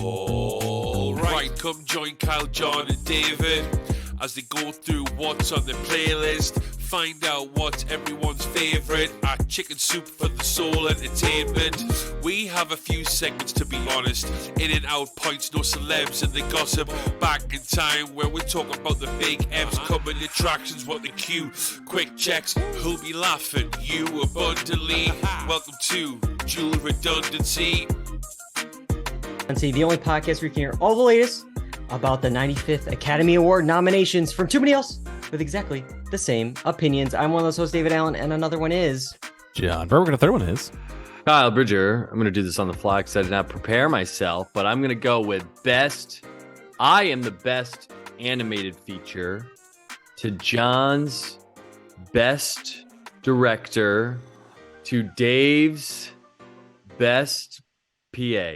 Alright, come join Kyle, John and David as they go through what's on the playlist, find out what's everyone's favourite at Chicken Soup for the Soul Entertainment. We have a few segments, to be honest, in and out points, no celebs and the gossip, back in time where we talk about the big M's, coming attractions, what the queue, quick checks, who'll be laughing, you abundantly. Welcome to Dual Redundancy. And see, the only podcast where you can hear all the latest about the 95th Academy Award nominations from too many else with exactly the same opinions. I'm one of those hosts, David Allen, and another one is John Berwick, and the third one is Kyle Bridger. I'm going to do this on the fly because I did not prepare myself, but I'm going to go with best. I am the best animated feature to John's best director to Dave's best PA.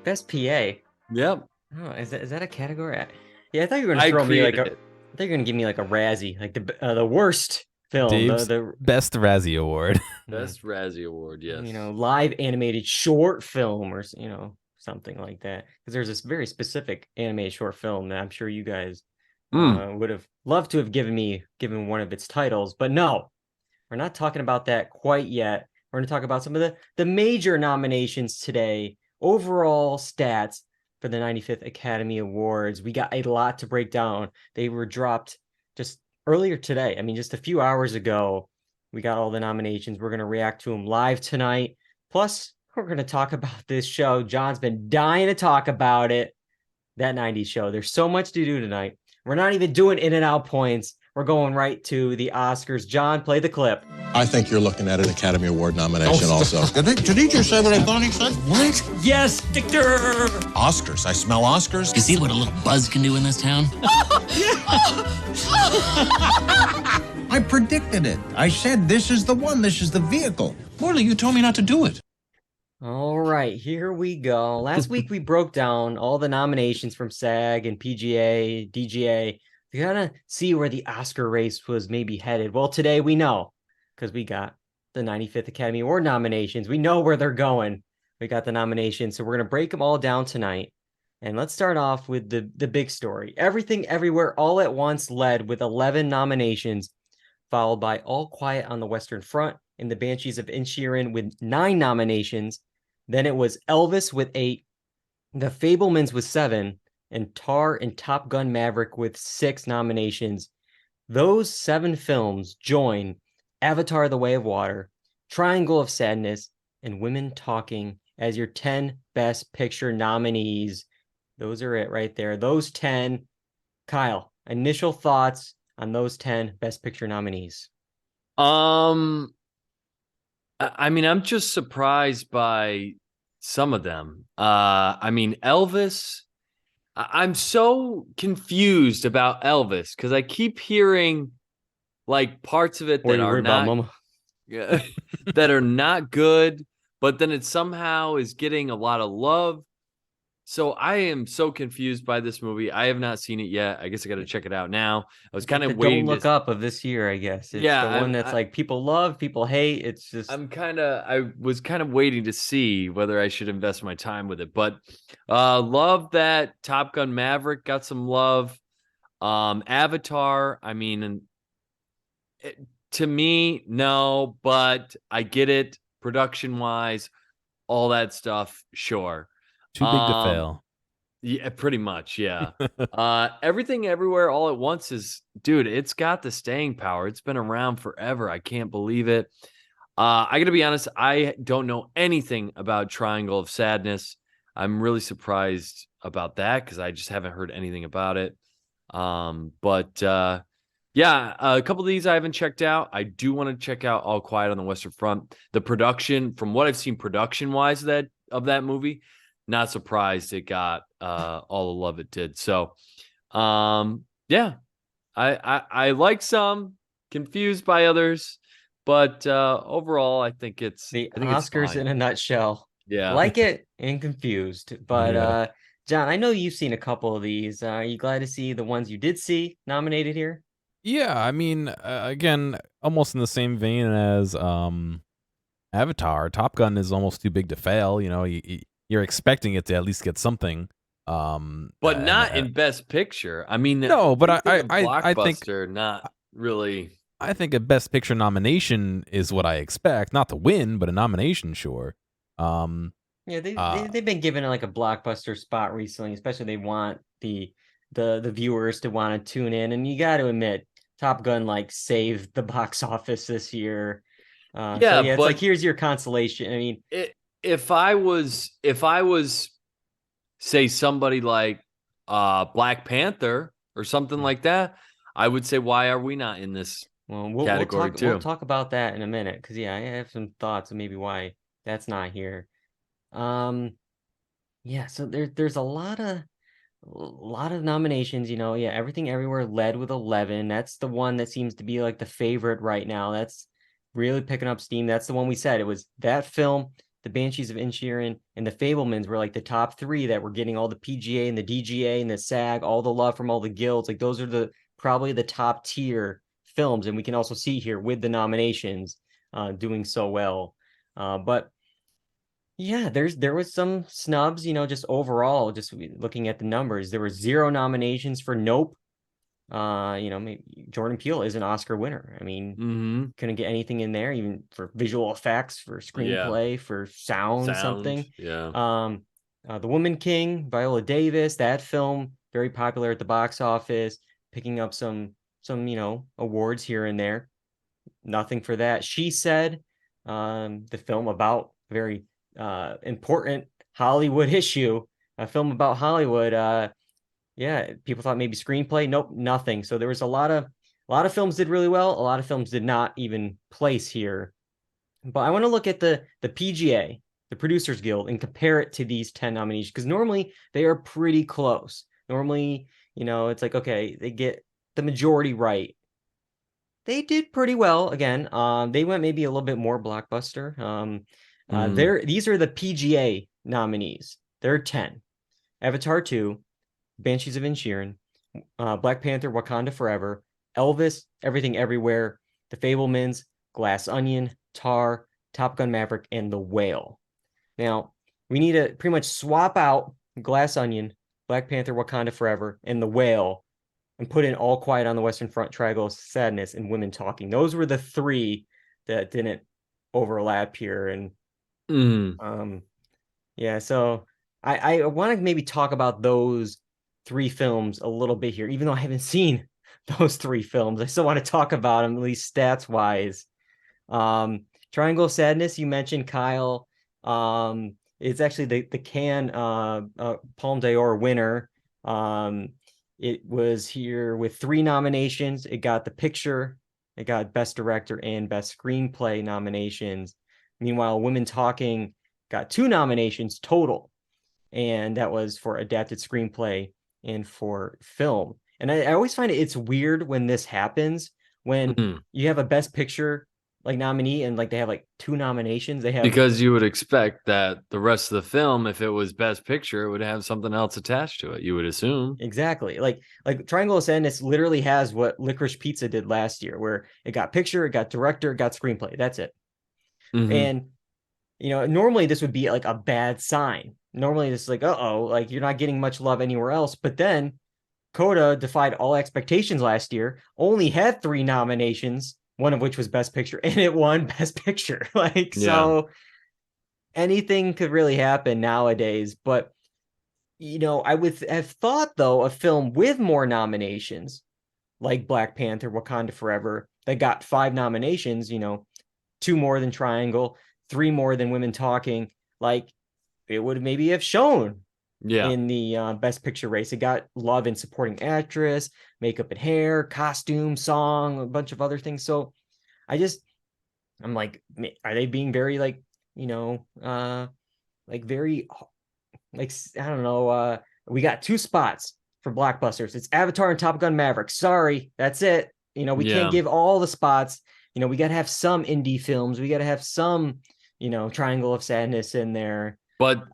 Best PA. Yep. Oh, is that a category? Yeah, I thought you were going to throw me like a. I thought you were going to give me like a Razzie, like the worst film, Dave's the best Razzie Award. Best Razzie Award, yes. Live animated short film or something like that. Because there's this very specific animated short film that I'm sure you guys would have loved to have given one of its titles, but no, we're not talking about that quite yet. We're going to talk about some of the major nominations today, overall stats for the 95th Academy Awards. We got a lot to break down. They were dropped just earlier today. I mean, just a few hours ago, we got all the nominations. We're going to react to them live tonight. Plus, we're going to talk about this show. John's been dying to talk about it. That 90s show. There's so much to do tonight. We're not even doing in and out points. We're going right to the Oscars. John, play the clip. I think you're looking at an Academy Award nomination also. Did he just say what I thought he said? What? Yes, Victor! Oscars. I smell Oscars. You see what a little buzz can do in this town? I predicted it. I said this is the one. This is the vehicle. Morley, you told me not to do it. All right, here we go. Last week we broke down all the nominations from SAG and PGA, DGA. We gotta see where the Oscar race was maybe headed. Well, today we know because we got the 95th Academy Award nominations. We know where they're going. We got the nominations, so we're gonna break them all down tonight. And let's start off with the big story. Everything, Everywhere, All at Once led with 11 nominations, followed by All Quiet on the Western Front and The Banshees of Inisherin with 9 nominations. Then it was Elvis with 8, The Fabelmans with 7, and Tar and Top Gun Maverick with 6 nominations. Those 7 films join Avatar: The Way of Water, Triangle of Sadness, and Women Talking as your 10 Best Picture nominees. Those are it right there. Those 10. Kyle, initial thoughts on those 10 Best Picture nominees? I mean, I'm just surprised by some of them. I mean, Elvis, I'm so confused about Elvis because I keep hearing like parts of it that are not, that are not good, but then it somehow is getting a lot of love. So I am so confused by this movie. I have not seen it yet. I guess I got to check it out now. I was kind of waiting. Don't look up of this year, I guess. It's the one that's like people love, people hate. It's just I was kind of waiting to see whether I should invest my time with it. But love that Top Gun Maverick got some love. Avatar, I mean, to me, no, but I get it. Production wise, all that stuff, sure. Too big to fail. Yeah, pretty much. Yeah. Everything Everywhere All at Once is, dude, it's got the staying power. It's been around forever. I can't believe it. I got to be honest. I don't know anything about Triangle of Sadness. I'm really surprised about that because I just haven't heard anything about it. Yeah, a couple of these I haven't checked out. I do want to check out All Quiet on the Western Front. The production, from what I've seen production wise of that movie, not surprised it got all the love it did. So, yeah, I like some, confused by others, but overall, I think it's Oscars in a nutshell. Yeah, like it and confused. But John, I know you've seen a couple of these. Are you glad to see the ones you did see nominated here? Yeah, I mean, again, almost in the same vein as Avatar. Top Gun is almost too big to fail. You you're expecting it to at least get something. But not in Best Picture. I mean, no, but you think I a think blockbuster, not really. I think a Best Picture nomination is what I expect, not to win, but a nomination, sure. Yeah, Uh, they've been given like a blockbuster spot recently, especially they want the viewers to want to tune in, and you got to admit, Top Gun like saved the box office this year. So Yeah, yeah, it's like but here's your consolation. I mean, if I was say somebody like Black Panther or something like that, I would say why are we not in this well, category we'll too? talk about that in a minute because yeah, I have some thoughts of maybe why that's not here. Um, yeah, so there's a lot of nominations, yeah, Everything Everywhere led with 11. That's the one that seems to be like the favorite right now. That's really picking up steam. That's the one we said. It was that film, The Banshees of Inisherin, and The Fablemans were like the top three that were getting all the PGA and the DGA and the SAG, all the love from all the guilds. Like those are probably the top tier films. And we can also see here with the nominations doing so well. But yeah, there was some snubs, just overall, just looking at the numbers. There were 0 nominations for Nope. Maybe Jordan Peele is an Oscar winner. I mean, Mm-hmm. couldn't get anything in there, even for visual effects, for Yeah. screenplay, for sound, Sound. something. Yeah. The Woman King, Viola Davis, that film, very popular at the box office, picking up some awards here and there. Nothing for that. She Said, the film about very important Hollywood issue, a film about Hollywood. Yeah, people thought maybe screenplay. Nope, nothing. So there was a lot of films did really well. A lot of films did not even place here. But I want to look at the PGA, the Producers Guild, and compare it to these 10 nominees because normally they are pretty close. Normally, it's like okay, they get the majority right. They did pretty well again. They went maybe a little bit more blockbuster. These are the PGA nominees. There are 10. Avatar 2, Banshees of Inisherin, Black Panther, Wakanda Forever, Elvis, Everything Everywhere, The Fablemans, Glass Onion, Tar, Top Gun Maverick, and The Whale. Now, we need to pretty much swap out Glass Onion, Black Panther, Wakanda Forever, and The Whale and put in All Quiet on the Western Front, Triangle of Sadness, and Women Talking. Those were the 3 that didn't overlap here. And yeah, so I want to maybe talk about those 3 films a little bit here, even though I haven't seen those 3 films. I still want to talk about them, at least stats wise. Triangle of Sadness, you mentioned, Kyle. It's actually the Cannes Palme d'Or winner. It was here with 3 nominations. It got the picture, it got Best Director and Best Screenplay nominations. Meanwhile, Women Talking got 2 nominations total, and that was for adapted screenplay and for film. And I always find it's weird when this happens, when you have a Best Picture like nominee and like they have like 2 nominations. They have Because you would expect that the rest of the film, if it was Best Picture, it would have something else attached to it. You would assume. exactly like Triangle of Sadness literally has what Licorice Pizza did last year, where it got picture, it got director, it got screenplay. That's it. Mm-hmm. And normally this would be like a bad sign. Normally this is like, uh-oh, like you're not getting much love anywhere else. But then Coda defied all expectations last year, only had 3 nominations, one of which was Best Picture, and it won Best Picture. So anything could really happen nowadays. But, I would have thought, though, a film with more nominations, like Black Panther, Wakanda Forever, that got 5 nominations, 2 more than Triangle, 3 more than Women Talking, like it would maybe have shown in the Best Picture race. It got love in supporting actress, makeup and hair, costume, song, a bunch of other things. So I'm like, are they being very like, very like, I don't know. We got 2 spots for blockbusters. It's Avatar and Top Gun Maverick. Sorry, that's it. We can't give all the spots. We got to have some indie films. We got to have some, Triangle of Sadness in there. But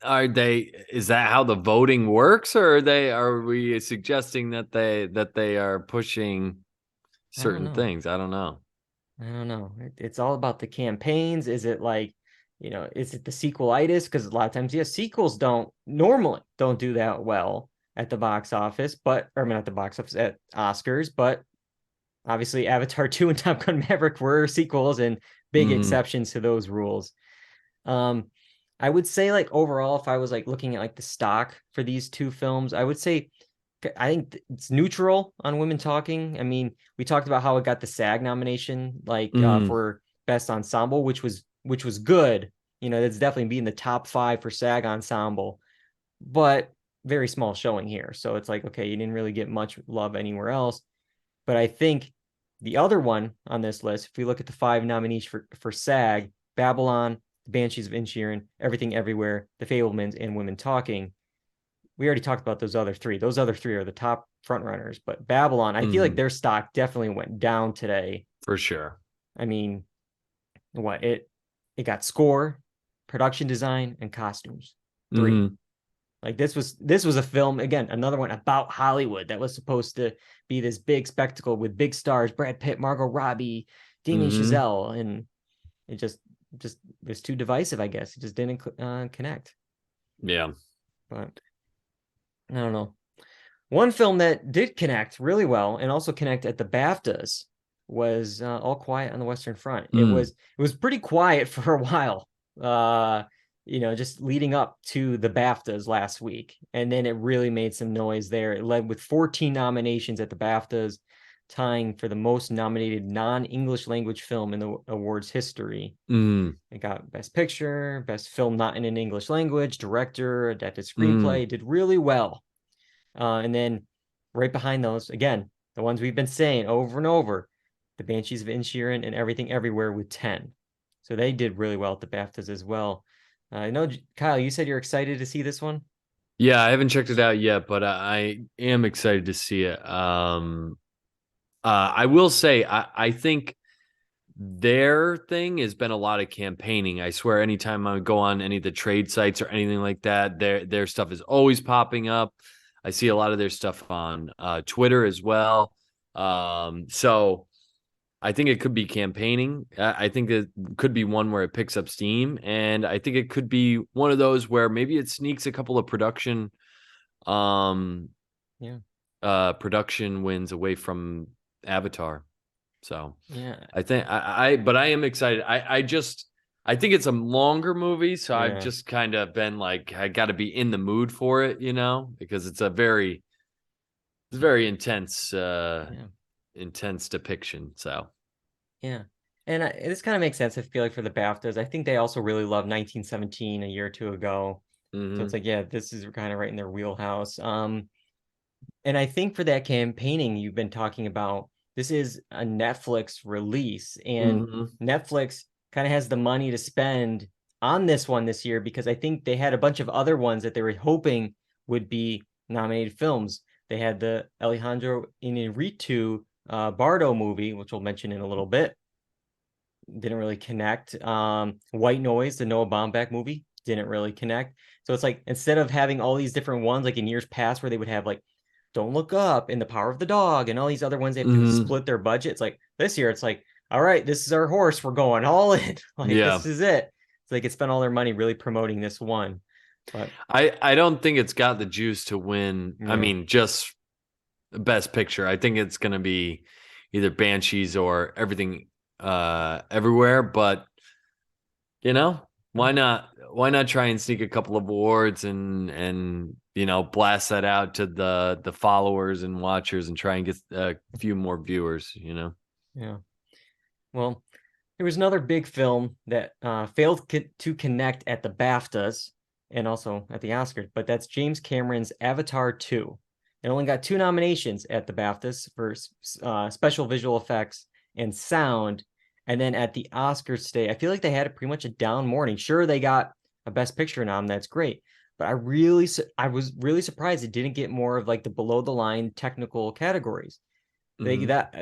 is that how the voting works, or are we suggesting that they are pushing certain things? I don't know. It's all about the campaigns. Is it like, is it the sequelitis? Because a lot of times, sequels normally don't do that well at the box office, but or I mean, at the box office at Oscars, but obviously Avatar 2 and Top Gun Maverick were sequels and big exceptions to those rules. I would say like overall, if I was like looking at like the stock for these two films, I would say I think it's neutral on Women Talking. I mean, we talked about how it got the SAG nomination, like for Best Ensemble, which was good. That's definitely be in the top 5 for SAG Ensemble, but very small showing here. So it's like, okay, you didn't really get much love anywhere else. But I think the other one on this list, if we look at the 5 nominees for SAG, Babylon, The Banshees of Inisherin, Everything Everywhere, The Fabelmans, and Women Talking. We already talked about those other 3. Those other 3 are the top frontrunners. But Babylon, I feel like their stock definitely went down today. For sure. I mean, it got score, production design, and costumes. 3. Like this was a film, again, another one about Hollywood that was supposed to be this big spectacle with big stars, Brad Pitt, Margot Robbie, Damien Chazelle, and it just was too divisive, I guess. It just didn't connect. Yeah. But I don't know. One film that did connect really well and also connect at the BAFTAs was All Quiet on the Western Front. It was pretty quiet for a while. Just leading up to the BAFTAs last week. And then it really made some noise there. It led with 14 nominations at the BAFTAs, tying for the most nominated non-English language film in the awards history. It got Best Picture, Best Film Not in an English Language, Director, Adapted Screenplay. It did really well. And then right behind those, again, the ones we've been saying over and over, The Banshees of Inisherin and Everything Everywhere with 10. So they did really well at the BAFTAs as well. I know, Kyle, you said you're excited to see this one. Yeah, I haven't checked it out yet, but I am excited to see it. I will say, I think their thing has been a lot of campaigning. I swear, anytime I go on any of the trade sites or anything like that, their stuff is always popping up. I see a lot of their stuff on Twitter as well. So I think it could be campaigning. I think it could be one where it picks up steam, and I think it could be one of those where maybe it sneaks a couple of production wins away from Avatar. So yeah, I think but I am excited. I think it's a longer movie, so I've just kind of been like, I got to be in the mood for it, because it's very intense, intense depiction. So yeah, and this kind of makes sense. I feel like for the BAFTAs, I think they also really loved 1917 a year or two ago. So it's like, this is kind of right in their wheelhouse. And I think for that campaigning you've been talking about, this is a Netflix release, and Netflix kind of has the money to spend on this one this year, because I think they had a bunch of other ones that they were hoping would be nominated films. They had the Alejandro Inarritu Bardo movie, which we'll mention in a little bit. Didn't really connect. White Noise, the Noah Baumbach movie, didn't really connect. So it's like, instead of having all these different ones, like in years past where they would have like Don't Look Up and The Power of the Dog and all these other ones, they have to split their budget. It's like this year, it's like, all right, this is our horse. We're going all in. This is it. It's like it spent all their money really promoting this one. But I don't think it's got the juice to win. I mean, just Best Picture. I think it's going to be either Banshees or Everything Everywhere. But why not? Why not try and sneak a couple of awards and blast that out to the followers and watchers and try and get a few more viewers. Yeah. Well, there was another big film that failed to connect at the BAFTAs and also at the Oscars, but that's James Cameron's Avatar 2. It only got 2 nominations at the BAFTAs for special visual effects and sound. And then at the Oscars today, I feel like they had pretty much a down morning. Sure, they got a Best Picture nom. That's great. But I was really surprised it didn't get more of like the below the line technical categories. They got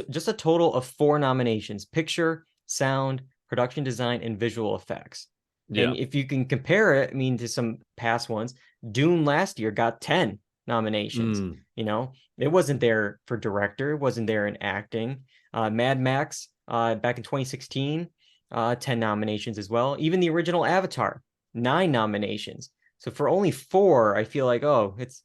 just a total of 4 nominations: picture, sound, production design, and visual effects. Yeah. And if you can compare it, to some past ones, Dune last year got 10 nominations. It wasn't there for director, it wasn't there in acting. Mad Max back in 2016 10 nominations as well. Even the original Avatar, 9 nominations. So for only 4, I feel like, oh, it's,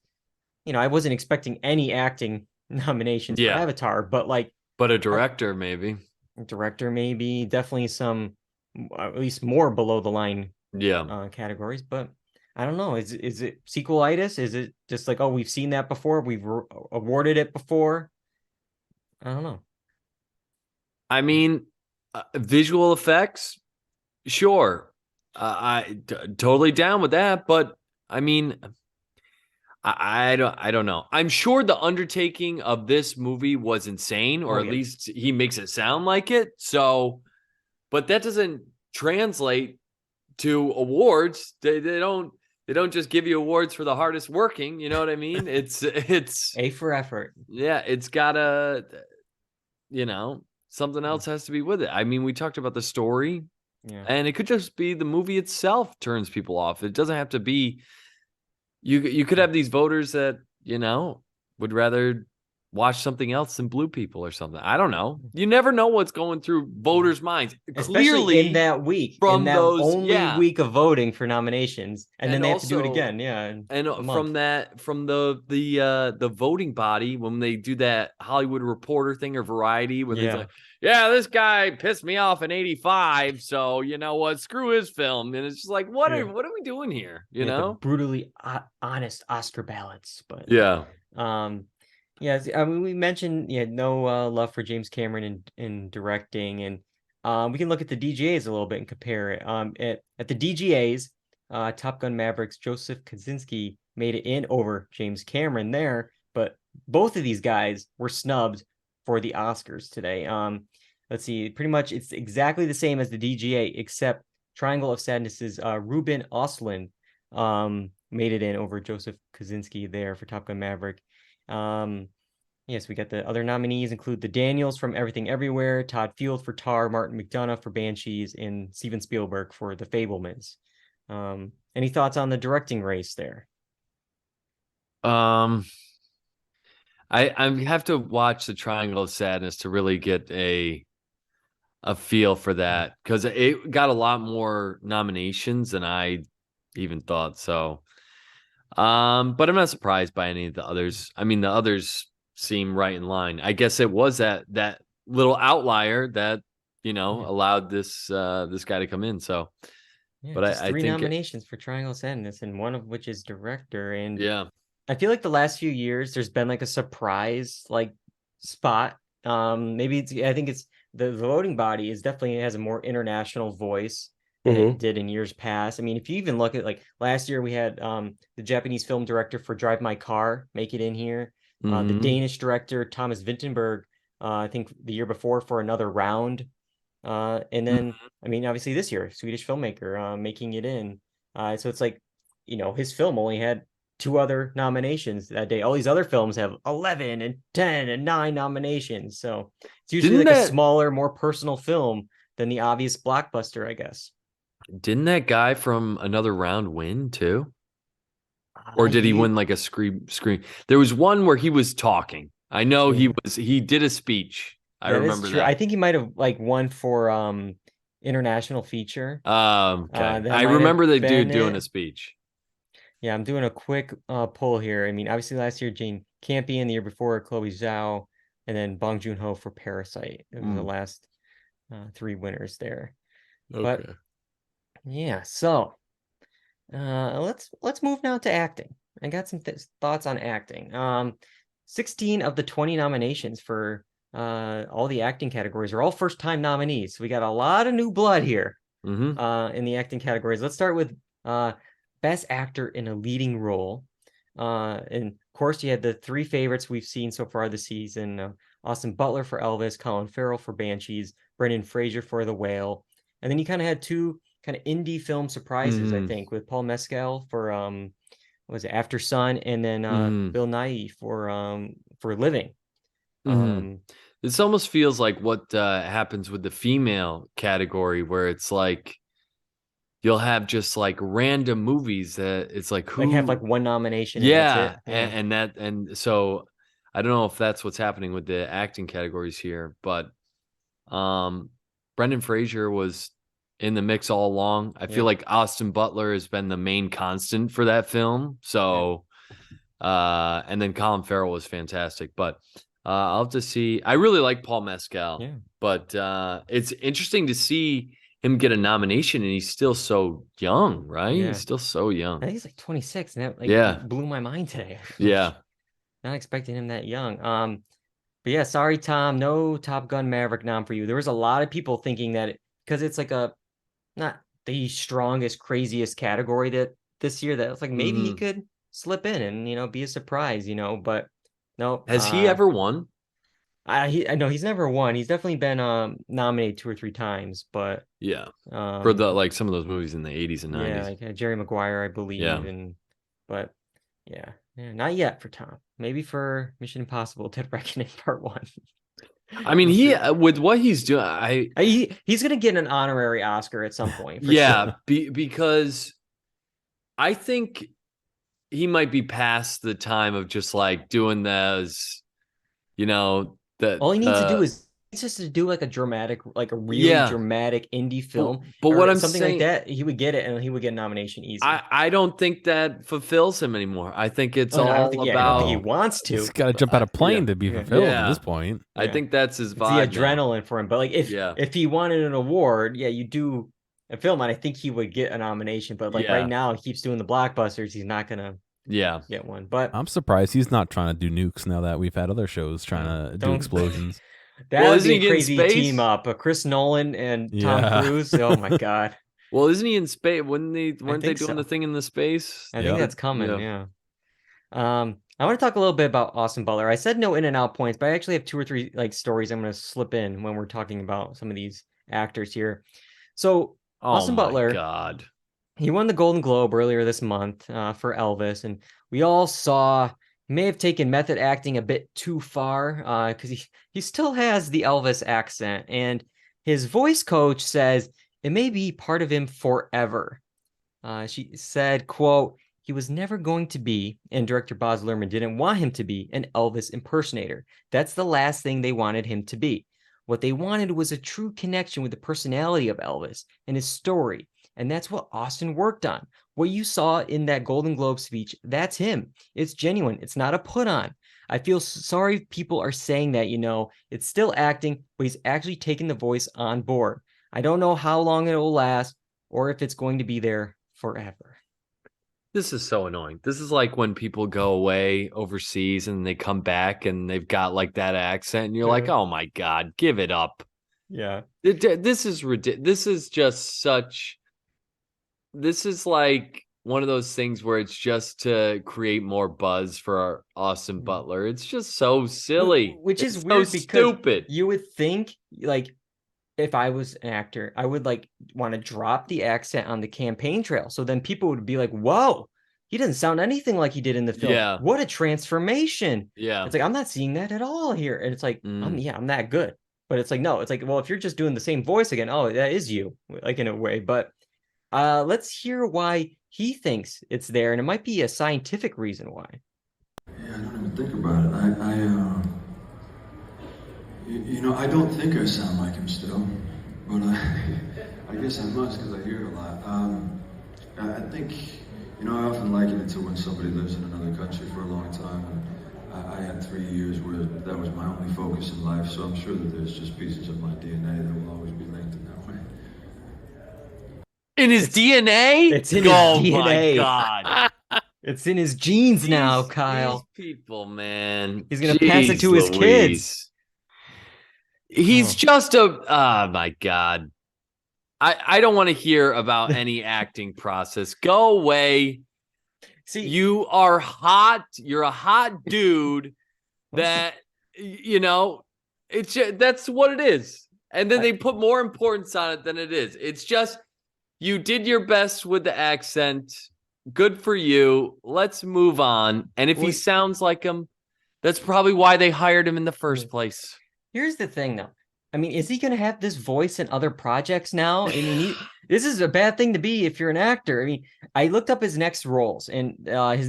I wasn't expecting any acting nominations for Yeah. Avatar, but like But a director, maybe. director, maybe, definitely some, at least more below the line Yeah. categories. But I don't know. Is it sequelitis? Is it just like, oh, we've seen that before, we've awarded it before? I don't know. I mean, visual effects, sure. Totally down with that, but I mean, I don't know. I'm sure the undertaking of this movie was insane, or Oh, at yeah. least he makes it sound like it. So, but that doesn't translate to awards. They don't just give you awards for the hardest working. You know what I mean? It's A for effort. yeah, it's gotta, something else has to be with it. I mean, we talked about the story, Yeah. and it could just be the movie itself turns people off. It doesn't have to be. You could have these voters that would rather watch something else than Blue People or something. I don't know. You never know what's going through voters' minds. Especially Clearly, in that week, from in that those, only yeah. week of voting for nominations, and then And they have to do it also- again. Yeah, in and a from month. the voting body, when they do that Hollywood Reporter thing or Variety, when they're Yeah. like, yeah, this guy pissed me off in '85, so you know what, screw his film. And it's just like, what Yeah. are we doing here? You Yeah, the know? brutally honest Oscar ballots, but Yeah. yeah, I mean, we mentioned no love for James Cameron in directing, and we can look at the DGAs a little bit and compare it. At the DGAs, Top Gun Maverick's Joseph Kosinski made it in over James Cameron there, but both of these guys were snubbed for the Oscars today. Let's see, pretty much it's exactly the same as the DGA, except Triangle of Sadness's Ruben Östlund made it in over Joseph Kosinski there for Top Gun Maverick. Yes, we got the other nominees include the Daniels from Everything Everywhere, Todd Field for Tar, Martin McDonagh for Banshees, and Steven Spielberg for The Fabelmans. Any thoughts on the directing race there? I have to watch the Triangle of Sadness to really get a feel for that, because it got a lot more nominations than I even thought. So, but I'm not surprised by any of the others. I mean, the others seem right in line. I guess it was that little outlier that allowed this guy to come in. So, Yeah, but just I three think nominations for Triangle of Sadness, and one of which is director. And yeah. I feel like the last few years there's been like a surprise like spot. Maybe I think it's the voting body is definitely has a more international voice than it did in years past. I mean, if you even look at like last year, we had the Japanese film director for Drive My Car make it in here. The Danish director Thomas Vinterberg, I think the year before for Another Round. And then I mean, obviously this year, Swedish filmmaker making it in. So it's like, his film only had 2 other nominations that day. All these other films have 11 and 10 and 9 nominations. So it's usually a smaller, more personal film than the obvious blockbuster, I guess. Didn't that guy from Another Round win too? Or did he win like a screen? There was one where he was talking. I know he did a speech. I remember that. I think he might have like won for international feature. Okay. I remember the dude doing a speech. Yeah, I'm doing a quick poll here. I mean, obviously last year Jane Campion, the year before Chloe Zhao, and then Bong Joon-ho for Parasite. It was the last 3 winners there. Okay. But yeah, so let's move now to acting. I got some thoughts on acting. 16 of the 20 nominations for all the acting categories are all first-time nominees. So we got a lot of new blood here in the acting categories. Let's start with Best Actor in a Leading Role. And of course, you had the 3 favorites we've seen so far this season. Austin Butler for Elvis, Colin Farrell for Banshees, Brendan Fraser for The Whale. And then you kind of had 2 kind of indie film surprises, I think, with Paul Mescal for what was it, After Sun, and then Bill Nighy for Living. This almost feels like what happens with the female category, where it's like you'll have just like random movies that it's like who have like 1 nomination. Yeah, and that's it. and so I don't know if that's what's happening with the acting categories here, but Brendan Fraser was in the mix all along. I feel like Austin Butler has been the main constant for that film. So, and then Colin Farrell was fantastic. But I'll have to see. I really like Paul Mescal. Yeah. But it's interesting to see him get a nomination, and he's still so young, right? Yeah. He's still so I young. think he's like 26, and that blew my mind today. Yeah. Not expecting him that young. But yeah, sorry, Tom, no Top Gun Maverick nom for you. There was a lot of people thinking that because it's like not the strongest, craziest category that this year, that it's like maybe he could slip in and be a surprise, but no. Has he ever won? I know he's never won. He's definitely been nominated 2 or 3 times, but for the some of those movies in the 80s and 90s. Yeah, like Jerry Maguire, I believe. Yeah. But yeah, not yet for Tom. Maybe for Mission Impossible: Dead Reckoning Part 1. I mean, with what he's doing, he's gonna get an honorary Oscar at some point. Sure. Because I think he might be past the time of just like doing those, all he needs to do is just to do like a dramatic, like a really dramatic indie film. But what I'm something saying, like that, he would get it, and he would get a nomination easy. I don't think that fulfills him anymore. I think it's I all don't think about he wants to. He's got to jump out of plane to be fulfilled at this point. I think that's his vibe. It's the adrenaline for him. But like if he wanted an award, you do a film, and I think he would get a nomination. But like right now, he keeps doing the blockbusters. He's not gonna get one. But I'm surprised he's not trying to do nukes now that we've had other shows trying to do explosions. That would be a crazy team up. Chris Nolan and Tom Cruise. Oh my god. Well, isn't he in space? Weren't they doing the thing in the space? I think that's coming. Yeah. I want to talk a little bit about Austin Butler. I said no in and out points, but I actually have 2 or 3 stories I'm going to slip in when we're talking about some of these actors here. So Austin Butler, God, he won the Golden Globe earlier this month for Elvis, and we all saw he may have taken method acting a bit too far because he still has the Elvis accent, and his voice coach says it may be part of him forever. She said, quote, "He was never going to be, and director Baz Luhrmann didn't want him to be, an Elvis impersonator. That's the last thing they wanted him to be. What they wanted was a true connection with the personality of Elvis and his story. And that's what Austin worked on. What you saw in that Golden Globe speech, that's him. It's genuine. It's not a put on. I feel sorry people are saying that, it's still acting, but he's actually taking the voice on board. I don't know how long it will last or if it's going to be there forever." This is so annoying. This is like when people go away overseas and they come back and they've got like that accent and you're like, oh my God, give it up. Yeah. This is ridiculous. This is like one of those things where it's just to create more buzz for Austin Butler. It's just so silly. Which is it's weird so because stupid. You would think like if I was an actor, I would like want to drop the accent on the campaign trail. So then people would be like, whoa, he doesn't sound anything like he did in the film. Yeah. What a transformation. Yeah. It's like, I'm not seeing that at all here. And it's like, I'm that good. But it's like, no, it's like, well, if you're just doing the same voice again, oh, that is you, like in a way. But let's hear why he thinks it's there. And it might be a scientific reason why. Yeah, I don't even think about it. I don't think I sound like him still, but I guess I must because I hear it a lot. I think, I often liken it to when somebody lives in another country for a long time. And I had 3 years where that was my only focus in life, so I'm sure that there's just pieces of my DNA that will always be linked in that way. In his DNA? It's in his DNA. My God. It's in his genes now, Kyle. These people, man. He's going to pass it to his kids. He's just oh my God. I don't want to hear about any acting process. Go away. See, you are hot. You're a hot dude that, it's just, that's what it is. And then they put more importance on it than it is. It's just, you did your best with the accent. Good for you. Let's move on. And if he sounds like him, that's probably why they hired him in the first place. Here's the thing, though. I mean, is he going to have this voice in other projects now? I mean, this is a bad thing to be if you're an actor. I mean, I looked up his next roles, and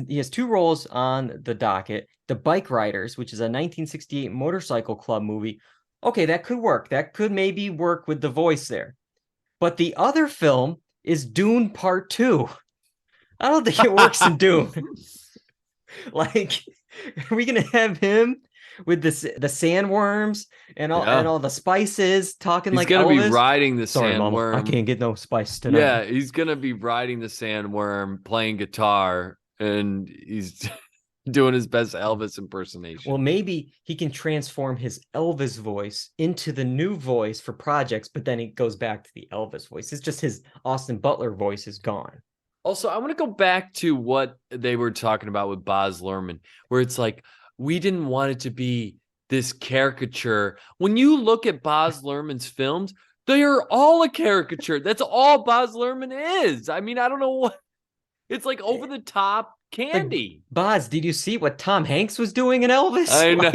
he has 2 roles on the docket. The Bike Riders, which is a 1968 motorcycle club movie. Okay, that could work. That could maybe work with the voice there. But the other film is Dune Part 2. I don't think it works in Dune. Like, are we gonna have him with the sandworms and all the spices talking He's like gonna Elvis? be riding the Sorry, Mama, I sandworm. can't get no spice tonight. Yeah, he's gonna be riding the sandworm, playing guitar, and he's doing his best Elvis impersonation. Well, maybe he can transform his Elvis voice into the new voice for projects, but then it goes back to the Elvis voice. It's just his Austin Butler voice is gone. Also, I want to go back to what they were talking about with Baz Luhrmann, where it's like, we didn't want it to be this caricature. When you look at Baz Luhrmann's films, they are all a caricature. That's all Baz Luhrmann is. I mean, I don't know what. It's like over the top candy. Boz, did you see what Tom Hanks was doing in Elvis? I know.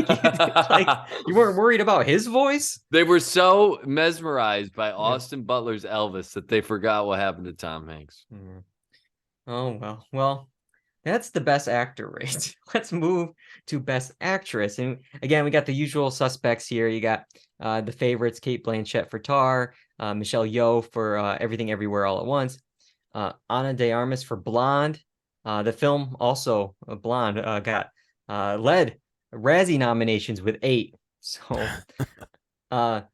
Like, you weren't worried about his voice? They were so mesmerized by Austin Butler's Elvis that they forgot what happened to Tom Hanks. Oh, well, that's the best actor race. Let's move to best actress. And again, we got the usual suspects here. You got the favorites, Cate Blanchett for Tar, Michelle Yeoh for Everything Everywhere All at Once, Ana de Armas for Blonde. The film also, Blonde, got led Razzie nominations with 8. So Ana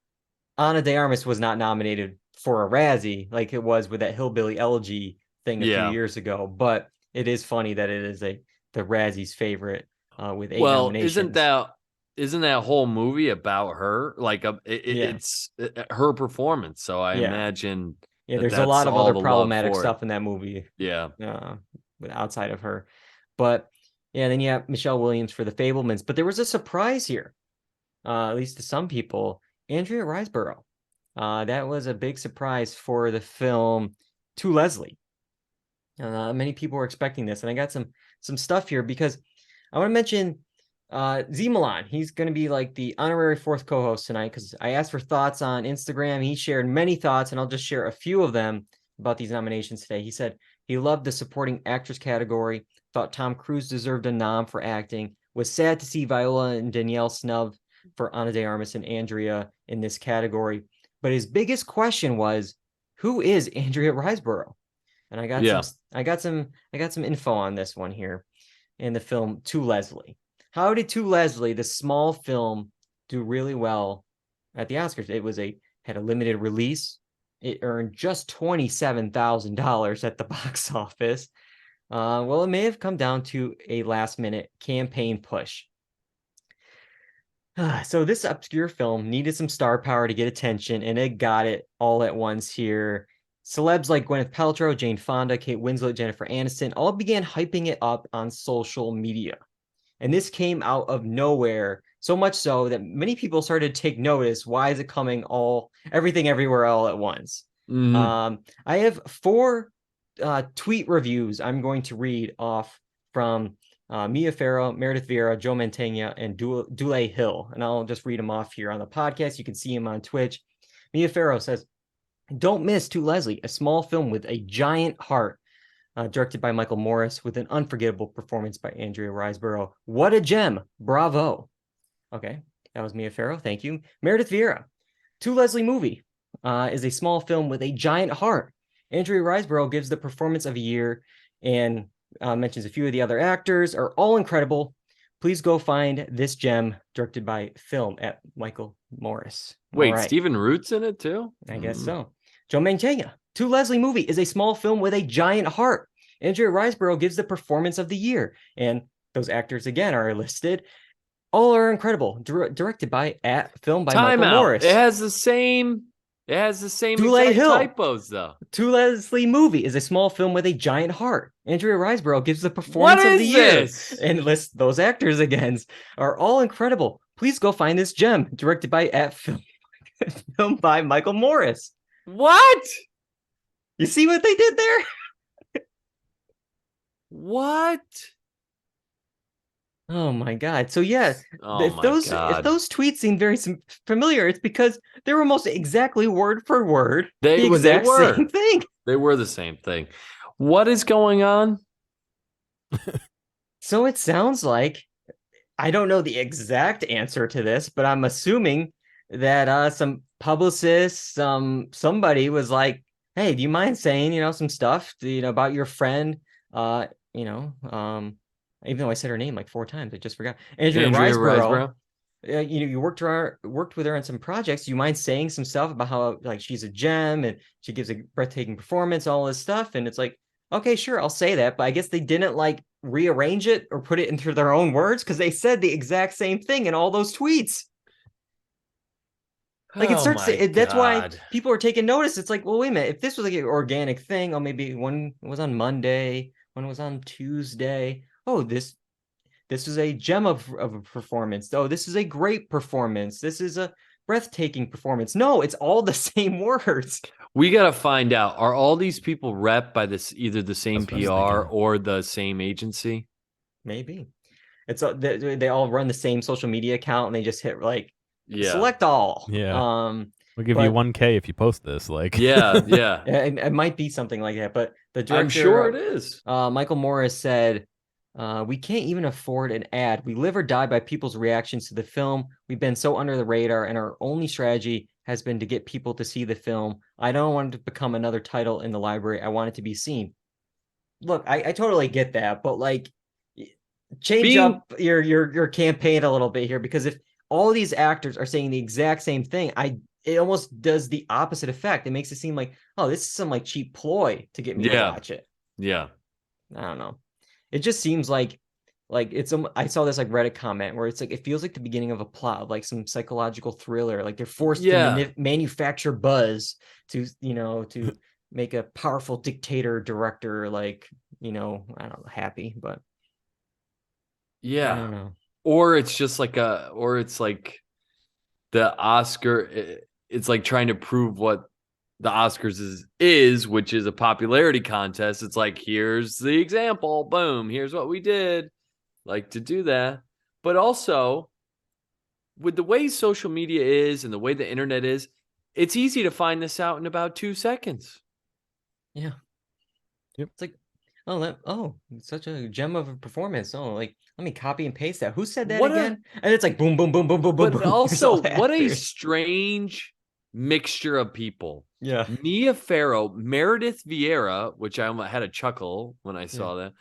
de Armas was not nominated for a Razzie like it was with that Hillbilly Elegy thing a few years ago, but it is funny that it is the Razzie's favorite with 8 nominations. Isn't that whole movie about her? Like it's her performance. So I imagine there's a lot of other problematic stuff in that movie. Yeah. Outside of her. But then you have Michelle Williams for The Fabelmans. But there was a surprise here, at least to some people, Andrea Riseborough. That was a big surprise for the film To Leslie. Many people were expecting this, and I got some stuff here because I want to mention Z Milan. He's going to be like the honorary 4th co-host tonight because I asked for thoughts on Instagram. He shared many thoughts, and I'll just share a few of them about these nominations today. He said he loved the supporting actress category, thought Tom Cruise deserved a nom for acting, was sad to see Viola and Danielle snubbed for Ana de Armas and Andrea in this category. But his biggest question was, who is Andrea Riseborough? And I got some info on this one here in the film To Leslie. How did To Leslie, the small film, do really well at the Oscars? It had a limited release. It earned just $27,000 at the box office. Well, it may have come down to a last-minute campaign push. So this obscure film needed some star power to get attention, and it got it all at once here. Celebs like Gwyneth Paltrow, Jane Fonda, Kate Winslet, Jennifer Aniston all began hyping it up on social media. And this came out of nowhere, so much so that many people started to take notice. Why is it coming everything everywhere all at once? I have 4 tweet reviews I'm going to read off from Mia Farrow, Meredith Vieira, Joe Mantegna, and Dule Hill. And I'll just read them off here on the podcast. You can see them on Twitch. Mia Farrow says, "Don't miss To Leslie, a small film with a giant heart, directed by Michael Morris, with an unforgettable performance by Andrea Riseborough. What a gem. Bravo." Okay, that was Mia Farrow. Thank you. Meredith Vieira. To Leslie movie is a small film with a giant heart. Andrea Riseborough gives the performance of a year and mentions a few of the other actors are all incredible. Please go find this gem, directed by Film at Michael Morris. Wait, Stephen Root's in it too? I guess so. Joe Mantegna. To Leslie movie is a small film with a giant heart. Andrea Riseborough gives the performance of the year. And those actors, again, are listed. All are incredible. Directed by Film by Michael Morris. It has the same Dule exact Hill. typos, though. To Leslie movie is a small film with a giant heart. Andrea Riseborough gives the performance of the year. And lists those actors again. Are all incredible. Please go find this gem. Directed by Film by Michael Morris. What? You see what they did there? What? Oh my God. So yeah, if God. those tweets seem very familiar, it's because they were almost exactly word for word They the exact were. same thing. They were the same thing. What is going on? So it sounds like, I don't know the exact answer to this, but I'm assuming that some publicist, somebody was like, "Hey, do you mind saying, some stuff, about your friend?" Even though I said her name like 4 times, I just forgot. Andrea Riseborough. You worked with her on some projects. You mind saying some stuff about how like she's a gem and she gives a breathtaking performance, all this stuff? And it's like, okay, sure, I'll say that. But I guess they didn't like rearrange it or put it into their own words because they said the exact same thing in all those tweets. Like it starts to, that's why people are taking notice. It's like, well, wait a minute. If this was like an organic thing, or maybe one was on Monday, one was on Tuesday. Oh, this is a gem of a performance. Oh, this is a great performance. This is a breathtaking performance. No, it's all the same words. We got to find out, are all these people rep by either the same That's what I was PR thinking. or the same agency? Maybe. It's they all run the same social media account and they just hit like select all. Yeah. We'll give you but 1K if you post this. Like, yeah. it might be something like that. But the director, I'm sure it is. Michael Morris said, we can't even afford an ad. We live or die by people's reactions to the film. We've been so under the radar, and our only strategy has been to get people to see the film. I don't want it to become another title in the library. I want it to be seen. Look, I totally get that, but like, change up your campaign a little bit here, because if all these actors are saying the exact same thing, it almost does the opposite effect. It makes it seem like, oh, this is some like cheap ploy to get me to watch it. Yeah. I don't know. It just seems like it's I saw this like Reddit comment where it's like it feels like the beginning of a plot, like some psychological thriller. Like they're forced to manufacture buzz to to make a powerful dictator director like I don't know, happy, but I don't know. Or it's just like it's like the Oscar. It's like trying to prove what the Oscars is, which is a popularity contest. It's like, here's the example, boom, here's what we did, like to do that. But also with the way social media is and the way the internet is, it's easy to find this out in about 2 seconds. Yeah. Yep. It's like, it's such a gem of a performance. Oh, like let me copy and paste that. Who said that again? And it's like boom, boom, boom, boom, boom, boom. But also, what a strange mixture of people. Yeah. Mia Farrow, Meredith Vieira, which I had a chuckle when I saw that.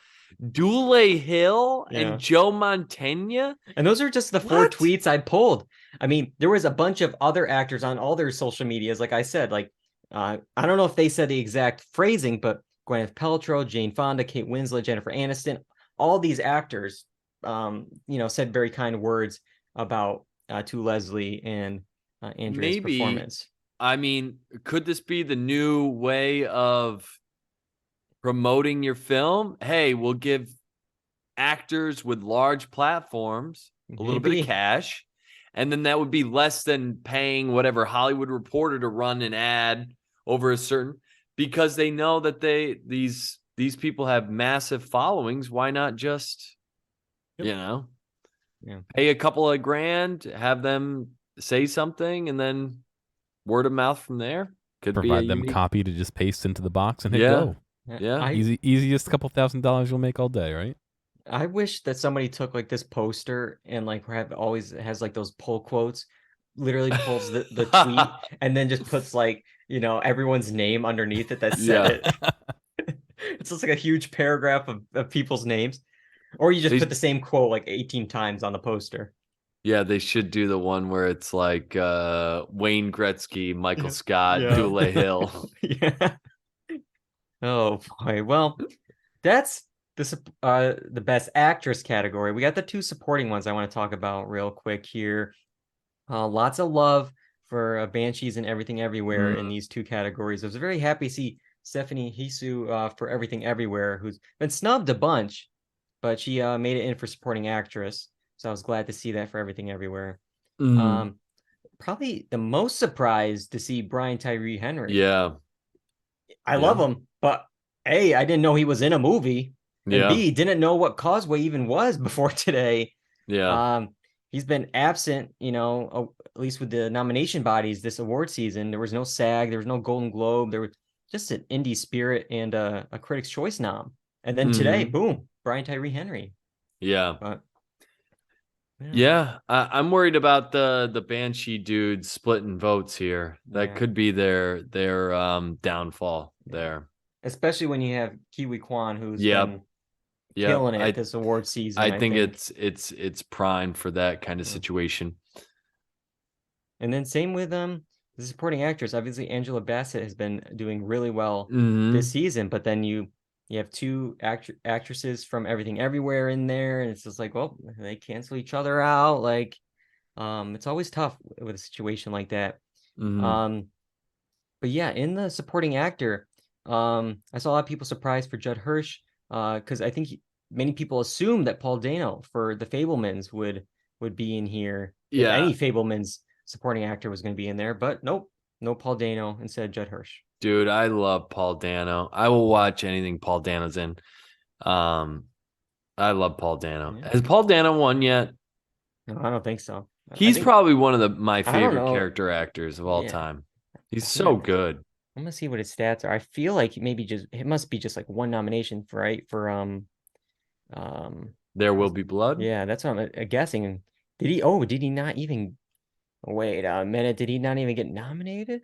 Dule Hill and Joe Mantegna. And those are just the 4 tweets I pulled. I mean, there was a bunch of other actors on all their social medias. Like I said, like I don't know if they said the exact phrasing, but Gwyneth Paltrow, Jane Fonda, Kate Winslet, Jennifer Aniston, all these actors, said very kind words about to Leslie and Andrea's performance. I mean, could this be the new way of promoting your film? Hey, we'll give actors with large platforms a little bit of cash, and then that would be less than paying whatever Hollywood Reporter to run an ad over a certain, because they know that these people have massive followings. Why not just pay a couple of grand, have them say something, and then word of mouth from there? Could provide them copy to just paste into the box and hit go. Yeah. Easiest couple $1,000s you'll make all day, right? I wish that somebody took like this poster and like always has like those pull quotes, literally pulls the tweet and then just puts like, everyone's name underneath it that said it. It's just like a huge paragraph of people's names. Or you just put the same quote like 18 times on the poster. Yeah, they should do the one where it's like Wayne Gretzky, Michael Scott, Dule Hill. Yeah. Oh boy. Well, that's the best actress category. We got the 2 supporting ones I want to talk about real quick here. Lots of love for Banshees and Everything Everywhere in these 2 categories. I was very happy to see Stephanie Hsu for Everything Everywhere, who's been snubbed a bunch, but she made it in for supporting actress. So I was glad to see that for Everything Everywhere. Probably the most surprised to see Brian Tyree Henry. Yeah. I love him, but A, I didn't know he was in a movie. And B, didn't know what Causeway even was before today. Yeah. He's been absent, at least with the nomination bodies this award season. There was no SAG, there was no Golden Globe. There was just an Indie Spirit and a Critics' Choice nom. And then today, boom, Brian Tyree Henry. Yeah. But Yeah, I'm worried about the Banshee dudes splitting votes here. That Yeah. could be their downfall there. Especially when you have Kiwi Kwan, who's Yep. been Yep. killing it this award season. I think it's prime for that kind of situation. And then same with the supporting actress. Obviously, Angela Bassett has been doing really well Mhm. this season, but then you have two actresses from Everything Everywhere in there, and it's just like, well, they cancel each other out. Like, it's always tough with a situation like that. Mhm. But yeah, in the supporting actor, I saw a lot of people surprised for Judd Hirsch, because I think many people assumed that Paul Dano for The Fabelmans would be in here. If Yeah. any Fabelmans supporting actor was going to be in there, but nope, no Paul Dano, instead Judd Hirsch. Dude, I love Paul Dano. I will watch anything Paul Dano's in. I love Paul Dano. Yeah. Has Paul Dano won yet? No, I don't think so. He's probably one of my don't favorite know. character actors of all Yeah. time. He's I'm so gonna- good. I'm gonna see what his stats are. I feel like maybe it must be just like one nomination for There Will Be Blood. yeah, that's what I'm guessing. Did he not even wait a minute? Did he not even get nominated?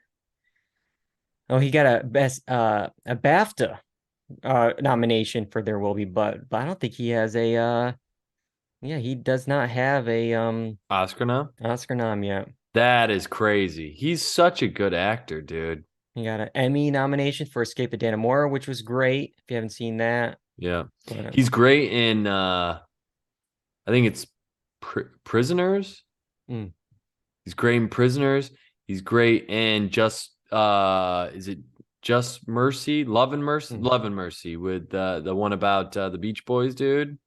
Oh, he got a BAFTA nomination for There Will Be Blood, but I don't think he has a yeah, he does not have a Oscar nom. Oscar nom yet. That is crazy. He's such a good actor, dude. He got an Emmy nomination for Escape of Dannemora, which was great. If you haven't seen that, Yeah. but, He's great in I think it's Prisoners. Mm. He's great in Prisoners. He's great in is it Just Mercy? Love and Mercy? Love and Mercy with the one about the Beach Boys, dude.